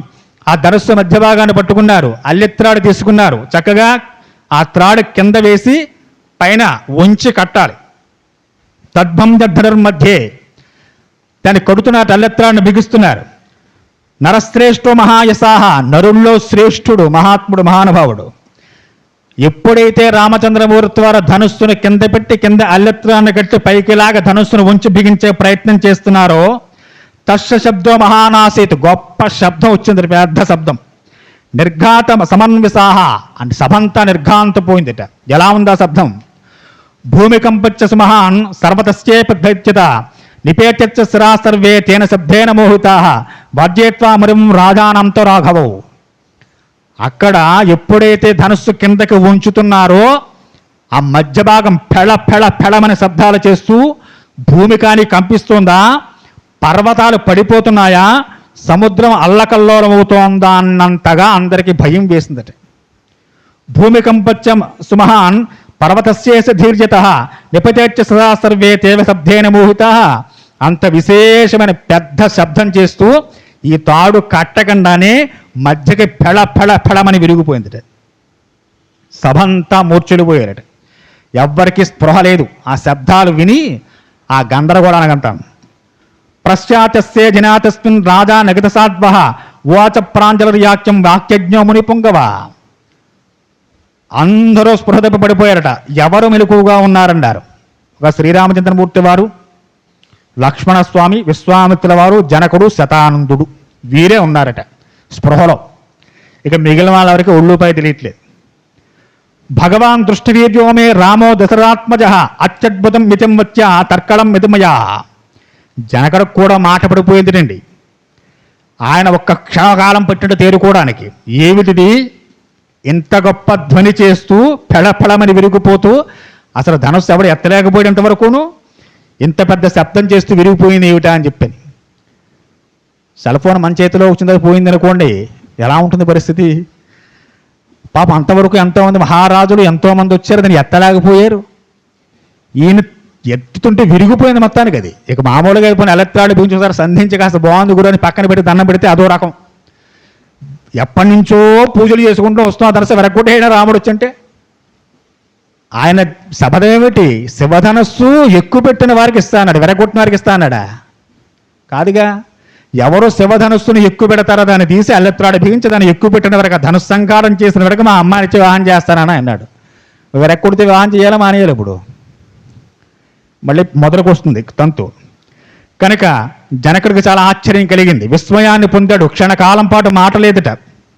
ఆ ధనుస్సు మధ్య భాగాన్ని పట్టుకున్నారు. అల్లెత్రాడు తీసుకున్నారు. చక్కగా ఆ త్రాడు కింద వేసి పైన ఉంచి కట్టాలి. తద్భంజర్మధ్యే దాన్ని కొడుతున్నారు, అల్లెత్రాడిని బిగిస్తున్నారు. నరశ్రేష్ఠో మహాయసాహ, నరుల్లో శ్రేష్ఠుడు, మహాత్ముడు, మహానుభావుడు. ఎప్పుడైతే రామచంద్రమూర్తి వారు ధనుస్సును కింద పెట్టి కింద అల్లెత్రాన్ని కట్టి పైకిలాగా ధనుస్సును ఉంచి బిగించే ప్రయత్నం చేస్తున్నారో తస్య శబ్దో మహానాసీత్, గొప్ప శబ్దం వచ్చింది, పెద్ద శబ్దం. నిర్ఘాత సమన్విసాహ అంటే సభంతా నిర్ఘాంతపోయిందిట. ఎలా ఉంది ఆ శబ్దం? భూమికంపచ్చ సుమహాన్ సర్వతస్యేపద్యత నిపేత్యచ్చ శిరా సర్వే తేన శబ్దేన మోహితా వర్జేత్వా మరిం రాజానంతో రాఘవో. అక్కడ ఎప్పుడైతే ధనుస్సు కిందకి ఉంచుతున్నారో ఆ మధ్య భాగం ఫెళ ఫెళ ఫెళమని శబ్దాలు చేస్తూ భూమి కానీ కంపిస్తుందా, పర్వతాలు పడిపోతున్నాయా, సముద్రం అల్లకల్లోలమవుతోందా అన్నంతగా అందరికీ భయం వేసిందట. భూమికంపచ్చం సుమహాన్ పర్వతస్యేస ధీర్యత నిపతేచ్చ సదా సర్వే తేవ శబ్దేన మోహిత. అంత విశేషమైన పెద్ద శబ్దం చేస్తూ ఈ తాడు కట్టకుండానే మధ్యకి ఫెళ ఫెళ ఫెళమని విరిగిపోయిందట. సభంతా మూర్ఛలు పోయారట. ఎవ్వరికి స్పృహ లేదు. ఆ శబ్దాలు విని ఆ గందరగోళానికి అంటాం. పశ్చాత్యస్యే జనాతస్మిన్ రాజా నగత సాధ్వ వాచ ప్రాంజలర్యాఖ్యం వాక్యజ్ఞో ముని పుంగవ. అందరూ స్పృహ తప్పి పడిపోయారట. ఎవరు మెలకువగా ఉన్నారన్నారు? ఒక శ్రీరామచంద్రమూర్తి వారు, లక్ష్మణస్వామి, విశ్వామిత్రుల వారు, జనకుడు, శతానందుడు, వీరే ఉన్నారట స్పృహలో. ఇక మిగిలిన వాళ్ళవరికి ఒళ్ళుపై తెలియట్లేదు. భగవాన్ దృష్టవీర్యోమే రామో దశరథాత్మజ అత్యద్భుతం మితం వచ్చ తర్కళం మితమయా. జనకుడికి కూడా మాట పడిపోయిందిటండి. ఆయన ఒక్క క్షణకాలం పట్టినట్టు తేరుకోవడానికి. ఏమిటిది? ఇంత గొప్ప ధ్వని చేస్తూ ఫెళఫెళమని విరిగిపోతూ, అసలు ధనుస్సు ఎవడు ఎత్తలేకపోయేంత వరకును ఇంత పెద్ద శబ్దం చేస్తూ విరిగిపోయింది ఏమిటా అని చెప్పని. సెల్ ఫోన్ మన చేతిలో వచ్చిందో పోయింది అనుకోండి, ఎలా ఉంటుంది పరిస్థితి? పాప అంతవరకు ఎంతోమంది మహారాజులు ఎంతోమంది వచ్చారు, దాన్ని ఎత్తలేకపోయారు. ఈయన ఎత్తుతుంటే విరిగిపోయింది మొత్తానికి. అది ఇక మామూలుగా అయిపోయిన ఎలక్ట్రాడు బిగించుసారి సంధించి కాస్త బాగుంది గురు అని పక్కన పెట్టి దండం పెడితే అదో రకం. ఎప్పటి నుంచో పూజలు చేసుకుంటూ వస్తాం, ధనస్సు వెరగొట్టేయడం రాముడు వచ్చంటే. ఆయన శపథమేమిటి? శివధనస్సు ఎక్కువ పెట్టిన వారికి ఇస్తాన్నాడు, వెరగొట్టిన వారికి ఇస్తాన్నాడా? కాదుగా. ఎవరు శివధనస్సును ఎక్కువ పెడతారో దాన్ని తీసి అల్లెత్రాడు బిగించి దాన్ని ఎక్కువ పెట్టిన వరకు, ధనుస్సంకారం చేసిన వరకు మా అమ్మాయిని ఇచ్చి వివాహం చేస్తానని అన్నాడు. వెరగొడితే వివాహం చేయాలా మానేయాలి? ఇప్పుడు మళ్ళీ మొదలుకు వస్తుంది తంతు. కనుక జనకుడికి చాలా ఆశ్చర్యం కలిగింది, విస్మయాన్ని పొందాడు. క్షణకాలం పాటు మాట లేదుట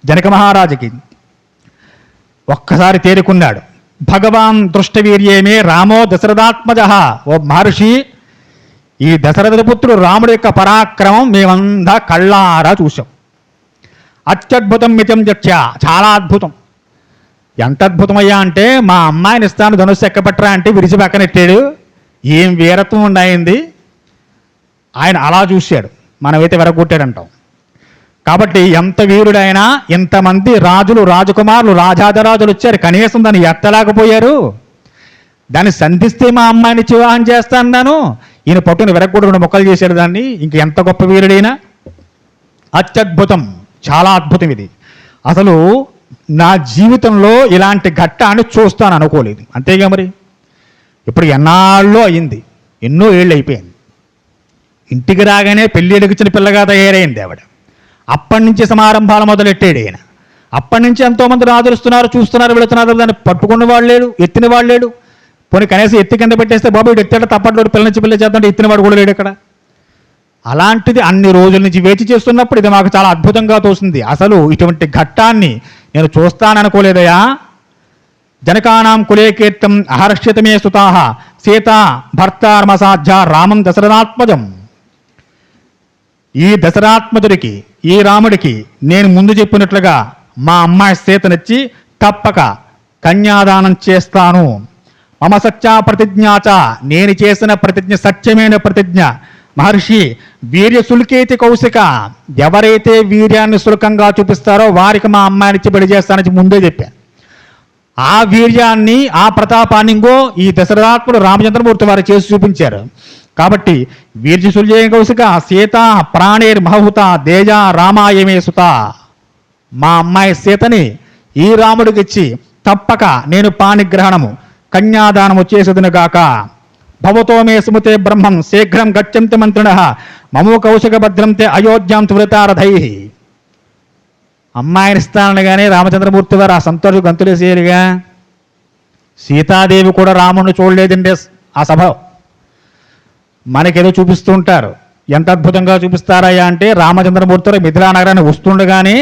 జనక మహారాజుకి. ఒక్కసారి తేరుకున్నాడు. భగవాన్ దృష్టవీర్యేమే రామో దశరథాత్మజ. ఓ మహర్షి, ఈ దశరథ పుత్రుడు రాముడి యొక్క పరాక్రమం మేమంతా కళ్ళారా చూసాం. అత్యద్భుతం మితం చర్చ, చాలా అద్భుతం. ఎంత అద్భుతమయ్యా అంటే, మా అమ్మాయిని ఇస్తాను ధనుస్సు ఎక్కబెట్టరా అంటే విరిచి పక్కనెట్టాడు. ఏం వీరత్వం ఉండాయింది. ఆయన అలా చూశాడు, మనమైతే వెరగొట్టాడంటాం. కాబట్టి ఎంత వీరుడైనా ఇంతమంది రాజులు రాజకుమారులు రాజాధరాజులు వచ్చారు, కనీసం దాన్ని ఎత్తలేకపోయారు. దాన్ని సంధిస్తే మా అమ్మాయిని వివాహం చేస్తా అన్నాను, ఈయన పట్టుని వెరగకూడదు 2 ముక్కలు చేశాడు దాన్ని. ఇంక ఎంత గొప్ప వీరుడైనా. అత్యద్భుతం, చాలా అద్భుతం ఇది. అసలు నా జీవితంలో ఇలాంటి ఘట్టాన్ని చూస్తాను అనుకోలేదు. అంతేగా మరి. ఇప్పుడు ఎన్నాళ్ళు అయింది, ఎన్నో ఏళ్ళు అయిపోయింది. ఇంటికి రాగానే పెళ్ళిళ్ళకి ఇచ్చిన పిల్లగా తయారైంది ఆవిడ. అప్పటి నుంచి సమారంభాలు మొదలెట్టాడు ఆయన. అప్పటి నుంచి ఎంతోమంది రాజులుస్తున్నారు, చూస్తున్నారు, వెళుతున్నారు. దాన్ని పట్టుకున్న వాళ్ళు లేడు, ఎత్తిన వాళ్ళు లేడు. పోనీ కనీసం ఎత్తి కింద పెట్టేస్తే బాబు ఇటు ఎత్తాడు తప్పట్లోడు, పిల్ల నుంచి పిల్ల చేద్దాంటే ఎత్తినవాడు కూడా లేడు ఇక్కడ. అలాంటిది అన్ని రోజుల నుంచి వేచి చేస్తున్నప్పుడు ఇది మాకు చాలా అద్భుతంగా తోస్తుంది. అసలు ఇటువంటి ఘట్టాన్ని నేను చూస్తాననుకోలేదయా. జనకానాం కులే కీర్తం అహర్షితమే సుతాహ సీతా భర్తార్మసాధ్య రామం దశరథాత్మజం. ఈ దశరాత్మజుడికి, ఈ రాముడికి నేను ముందు చెప్పినట్లుగా మా అమ్మాయి సీతనిచ్చి తప్పక కన్యాదానం చేస్తాను. మమ సత్యా ప్రతిజ్ఞాచ, నేను చేసిన ప్రతిజ్ఞ సత్యమైన ప్రతిజ్ఞ. మహర్షి వీర్య శుల్కేతి కౌశిక, ఎవరైతే వీర్యాన్ని శుల్కంగా చూపిస్తారో వారికి మా అమ్మాయినిచ్చి పెళ్లి చేస్తానని ముందే చెప్పాను. ఆ వీర్యాన్ని, ఆ ప్రతాపాన్ని ఇంకో ఈ దశరథాత్ముడు రామచంద్రమూర్తి వారు చేసి చూపించారు. కాబట్టి వీర్యశుల్య కౌశిక సీత ప్రాణేర్ మహుత దేజ రామాయమే సుత, మా అమ్మాయి సీతని ఈ రాముడికి ఇచ్చి తప్పక నేను పాణిగ్రహణము కన్యాదానము చేసేదును గాక. భవతో మే సుమతే బ్రహ్మం శీఘ్రం గచ్చంతి మంత్రిణ మమో కౌశిక భద్రంతే అయోధ్యాం త్వరితారథై. అమ్మాయిని ఇస్తానగానే రామచంద్రమూర్తి వారు ఆ సంతోష గంతులేసేరుగా. సీతాదేవి కూడా రాముడిని చూడలేదండి ఆ సభ. మనకేదో చూపిస్తూ ఉంటారు, ఎంత అద్భుతంగా చూపిస్తారయ్యా అంటే రామచంద్రమూర్తి వారు మిథిలా నగరాన్ని వస్తుండగానే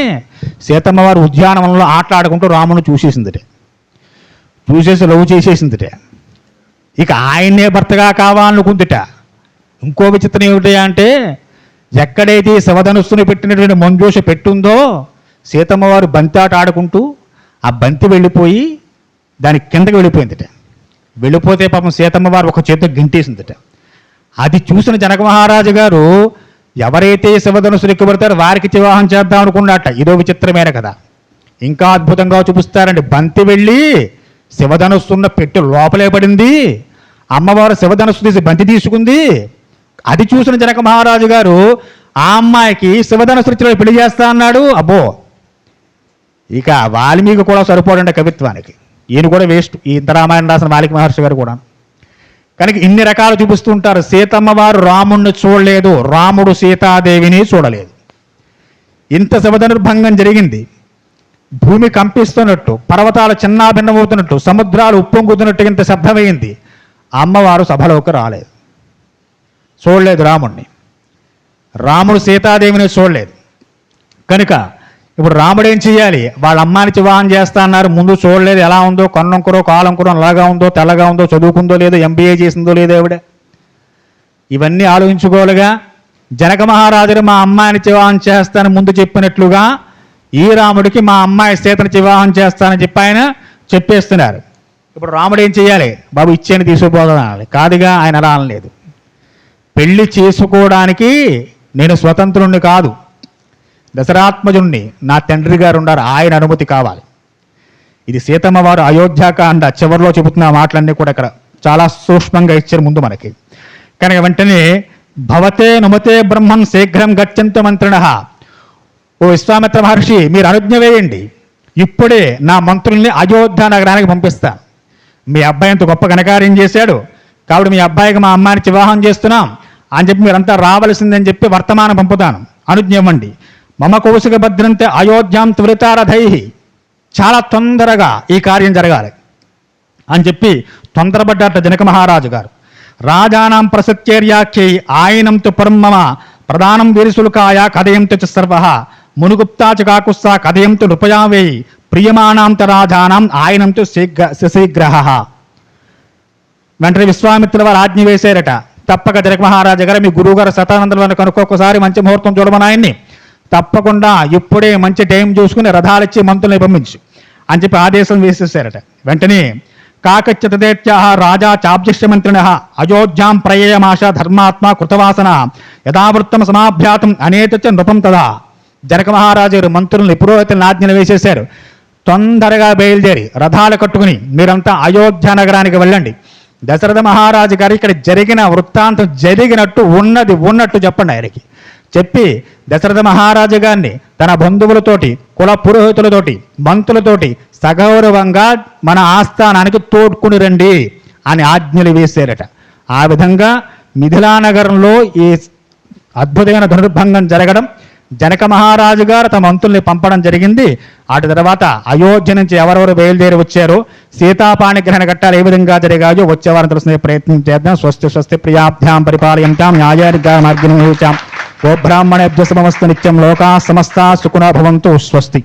సీతమ్మ వారు ఉద్యానవనంలో ఆటలాడుకుంటూ రాముడిని చూసేసిందిటే, చూసేసి లవ్ చేసేసిందిట. ఇక ఆయన్నే భర్తగా కావాలనుకుందిట. ఇంకో విచిత్రం ఏమిటి అంటే ఎక్కడైతే శివధనుస్సుని పెట్టినటువంటి మంజూష పెట్టుందో సీతమ్మ వారు బంతి ఆట ఆడుకుంటూ ఆ బంతి వెళ్ళిపోయి దాని కిందకి వెళ్ళిపోయిందిట. వెళ్ళిపోతే పాపం సీతమ్మ వారు ఒక చేతితో గింటేసిందిట. అది చూసిన జనక మహారాజు గారు ఎవరైతే శివధనుస్సులు ఎక్కుబడతారో వారికి వివాహం చేద్దాం అనుకున్నట్ట. ఇదో విచిత్రమైన కదా. ఇంకా అద్భుతంగా చూపిస్తారండి. బంతి వెళ్ళి శివధనుస్సున్న పెట్టి లోపలే పడింది. అమ్మవారు శివధనుస్సు తీసి బంతి తీసుకుంది. అది చూసిన జనక మహారాజు గారు ఆ అమ్మాయికి శివధనుస్సు పెళ్లి చేస్తా అన్నాడు. అబ్బో, ఇక వాల్మీకి కూడా సరిపోడండి కవిత్వానికి. ఈయన కూడా వేస్ట్, ఈ ఇంత రామాయణం రాసిన వాల్మీకి మహర్షి గారు కూడా. కనుక ఇన్ని రకాలు చూపిస్తూ ఉంటారు. సీతమ్మ వారు రాముణ్ణి చూడలేదు, రాముడు సీతాదేవిని చూడలేదు. ఇంత శివధనుర్భంగం జరిగింది. భూమి కంపిస్తున్నట్టు, పర్వతాలు చిన్నాభిన్నమవుతున్నట్టు, సముద్రాలు ఉప్పొంగుతున్నట్టు ఇంత శబ్దమైంది. అమ్మవారు సభలోకి రాలేదు, చూడలేదు రాముణ్ణి. రాముడు సీతాదేవిని చూడలేదు. కనుక ఇప్పుడు రాముడు ఏం చేయాలి? వాళ్ళ అమ్మాయిని వివాహం చేస్తా అన్నారు. ముందు చూడలేదు, ఎలా ఉందో, కొన్నంకురో కాలంకురో అలాగా ఉందో, తెల్లగా ఉందో, చదువుకుందో లేదో, ఎంబీఏ చేసిందో లేదో ఆవిడ. ఇవన్నీ ఆలోచించుకోవాలిగా. జనక మహారాజులు మా అమ్మాయిని వివాహం చేస్తానని ముందు చెప్పినట్లుగా ఈ రాముడికి మా అమ్మాయి సీతని వివాహం చేస్తానని చెప్పి ఆయన చెప్పేస్తున్నారు. ఇప్పుడు రాముడు ఏం చేయాలి? బాబు ఇచ్చేని తీసుకుపోదాలి. కాదుగా, ఆయన అలా అనలేదు. పెళ్లి చేసుకోవడానికి నేను స్వతంత్రుణ్ణి కాదు, దశరాత్మజుణ్ణి, నా తండ్రి గారు ఉన్నారు, ఆయన అనుమతి కావాలి. ఇది సీతమ్మ వారు అయోధ్యాకాండ చివరిలో చెబుతున్న మాటలన్నీ కూడా ఇక్కడ చాలా సూక్ష్మంగా ఇచ్చారు ముందు మనకి. కనుక వెంటనే భవతే నుమతే బ్రహ్మం శీఘ్రం గచ్చంత మంత్రిణ, ఓ విశ్వామిత్ర మహర్షి మీరు అనుజ్ఞ వేయండి, ఇప్పుడే నా మంత్రుల్ని అయోధ్య నగరానికి పంపిస్తాను. మీ అబ్బాయి అంత గొప్ప ఘనకార్యం చేశాడు కాబట్టి మీ అబ్బాయికి మా అమ్మాయిని వివాహం చేస్తున్నాం అని చెప్పి మీరంతా రావలసిందని చెప్పి వర్తమానం పంపుతాను, అనుజ్ఞ ఇవ్వండి. మమ కౌశిక భద్రంతే అయోధ్యాం త్వరితారథై, చాలా తొందరగా ఈ కార్యం జరగాలి అని చెప్పి తొందరపడ్డట జనక మహారాజు గారు. రాజానాం ప్రసత్యేర్యాఖ్యై ఆయనం తు పరమమ ప్రధానం వీరిశుల్కాయ కథయంతు చ సర్వ మునుగుప్తా చ కాకుత్సా కథయంతు నృపయావేయి ప్రియమాణాంత రాజానాం ఆయనంతు శశీగ్రహ. వెంటనే విశ్వామిత్రుల వారు ఆజ్ఞ వేశారట. తప్పక జనక మహారాజు గారు మీ గురువు గారు శతానందులను కనుక్కొకసారి మంచి ముహూర్తం చూడమని ఆయన్ని, తప్పకుండా ఇప్పుడే మంచి టైం చూసుకుని రథాలిచ్చి మంత్రుల్ని పంపించు అని చెప్పి ఆదేశం వేసేసారట. వెంటనే కాకచ్యతదేత్యా రాజా చాబ్జిష్యమంత్రిణ అయోధ్యాం ప్రయేయమాశ ధర్మాత్మ కృతవాసన యథావృత్తం సమాభ్యాతం అనేత నృపం తదా జనక మహారాజు గారు మంత్రుల్ని పురోహితులను ఆజ్ఞలు వేసేశారు. తొందరగా బయలుదేరి రథాలు కట్టుకుని మీరంతా అయోధ్య నగరానికి వెళ్ళండి. దశరథ మహారాజు గారు ఇక్కడ జరిగిన వృత్తాంతం జరిగినట్టు ఉన్నట్టు చెప్పండి ఆయనకి. చెప్పి దశరథ మహారాజు గారిని తన బంధువులతోటి, కుల పురోహితులతోటి, మంత్రులతోటి సగౌరవంగా మన ఆస్థానానికి తోడ్కుని రండి అని ఆజ్ఞలు వేశారట. ఆ విధంగా మిథిలా నగరంలో ఈ అద్భుతమైన ధనుర్భంగం జరగడం, జనక మహారాజు గారు తమ మంత్రుల్ని పంపడం జరిగింది. అటు తర్వాత అయోధ్య నుంచి ఎవరెవరు బయలుదేరి వచ్చారో, సీతాపాణిగ్రహణ ఘట్టాలు ఏ విధంగా జరిగాయో వచ్చే వారం తెలుసుకునే ప్రయత్నం చేద్దాం. స్వస్తి స్వస్తి ప్రియాభ్యాం పరిపాలయంతాం న్యాయాధికార మార్గం గోబ్రాహ్మణేభ్య శుభమస్తు నిత్యం. లోకా సమస్తా సుఖినో భవంతు. స్వస్తి.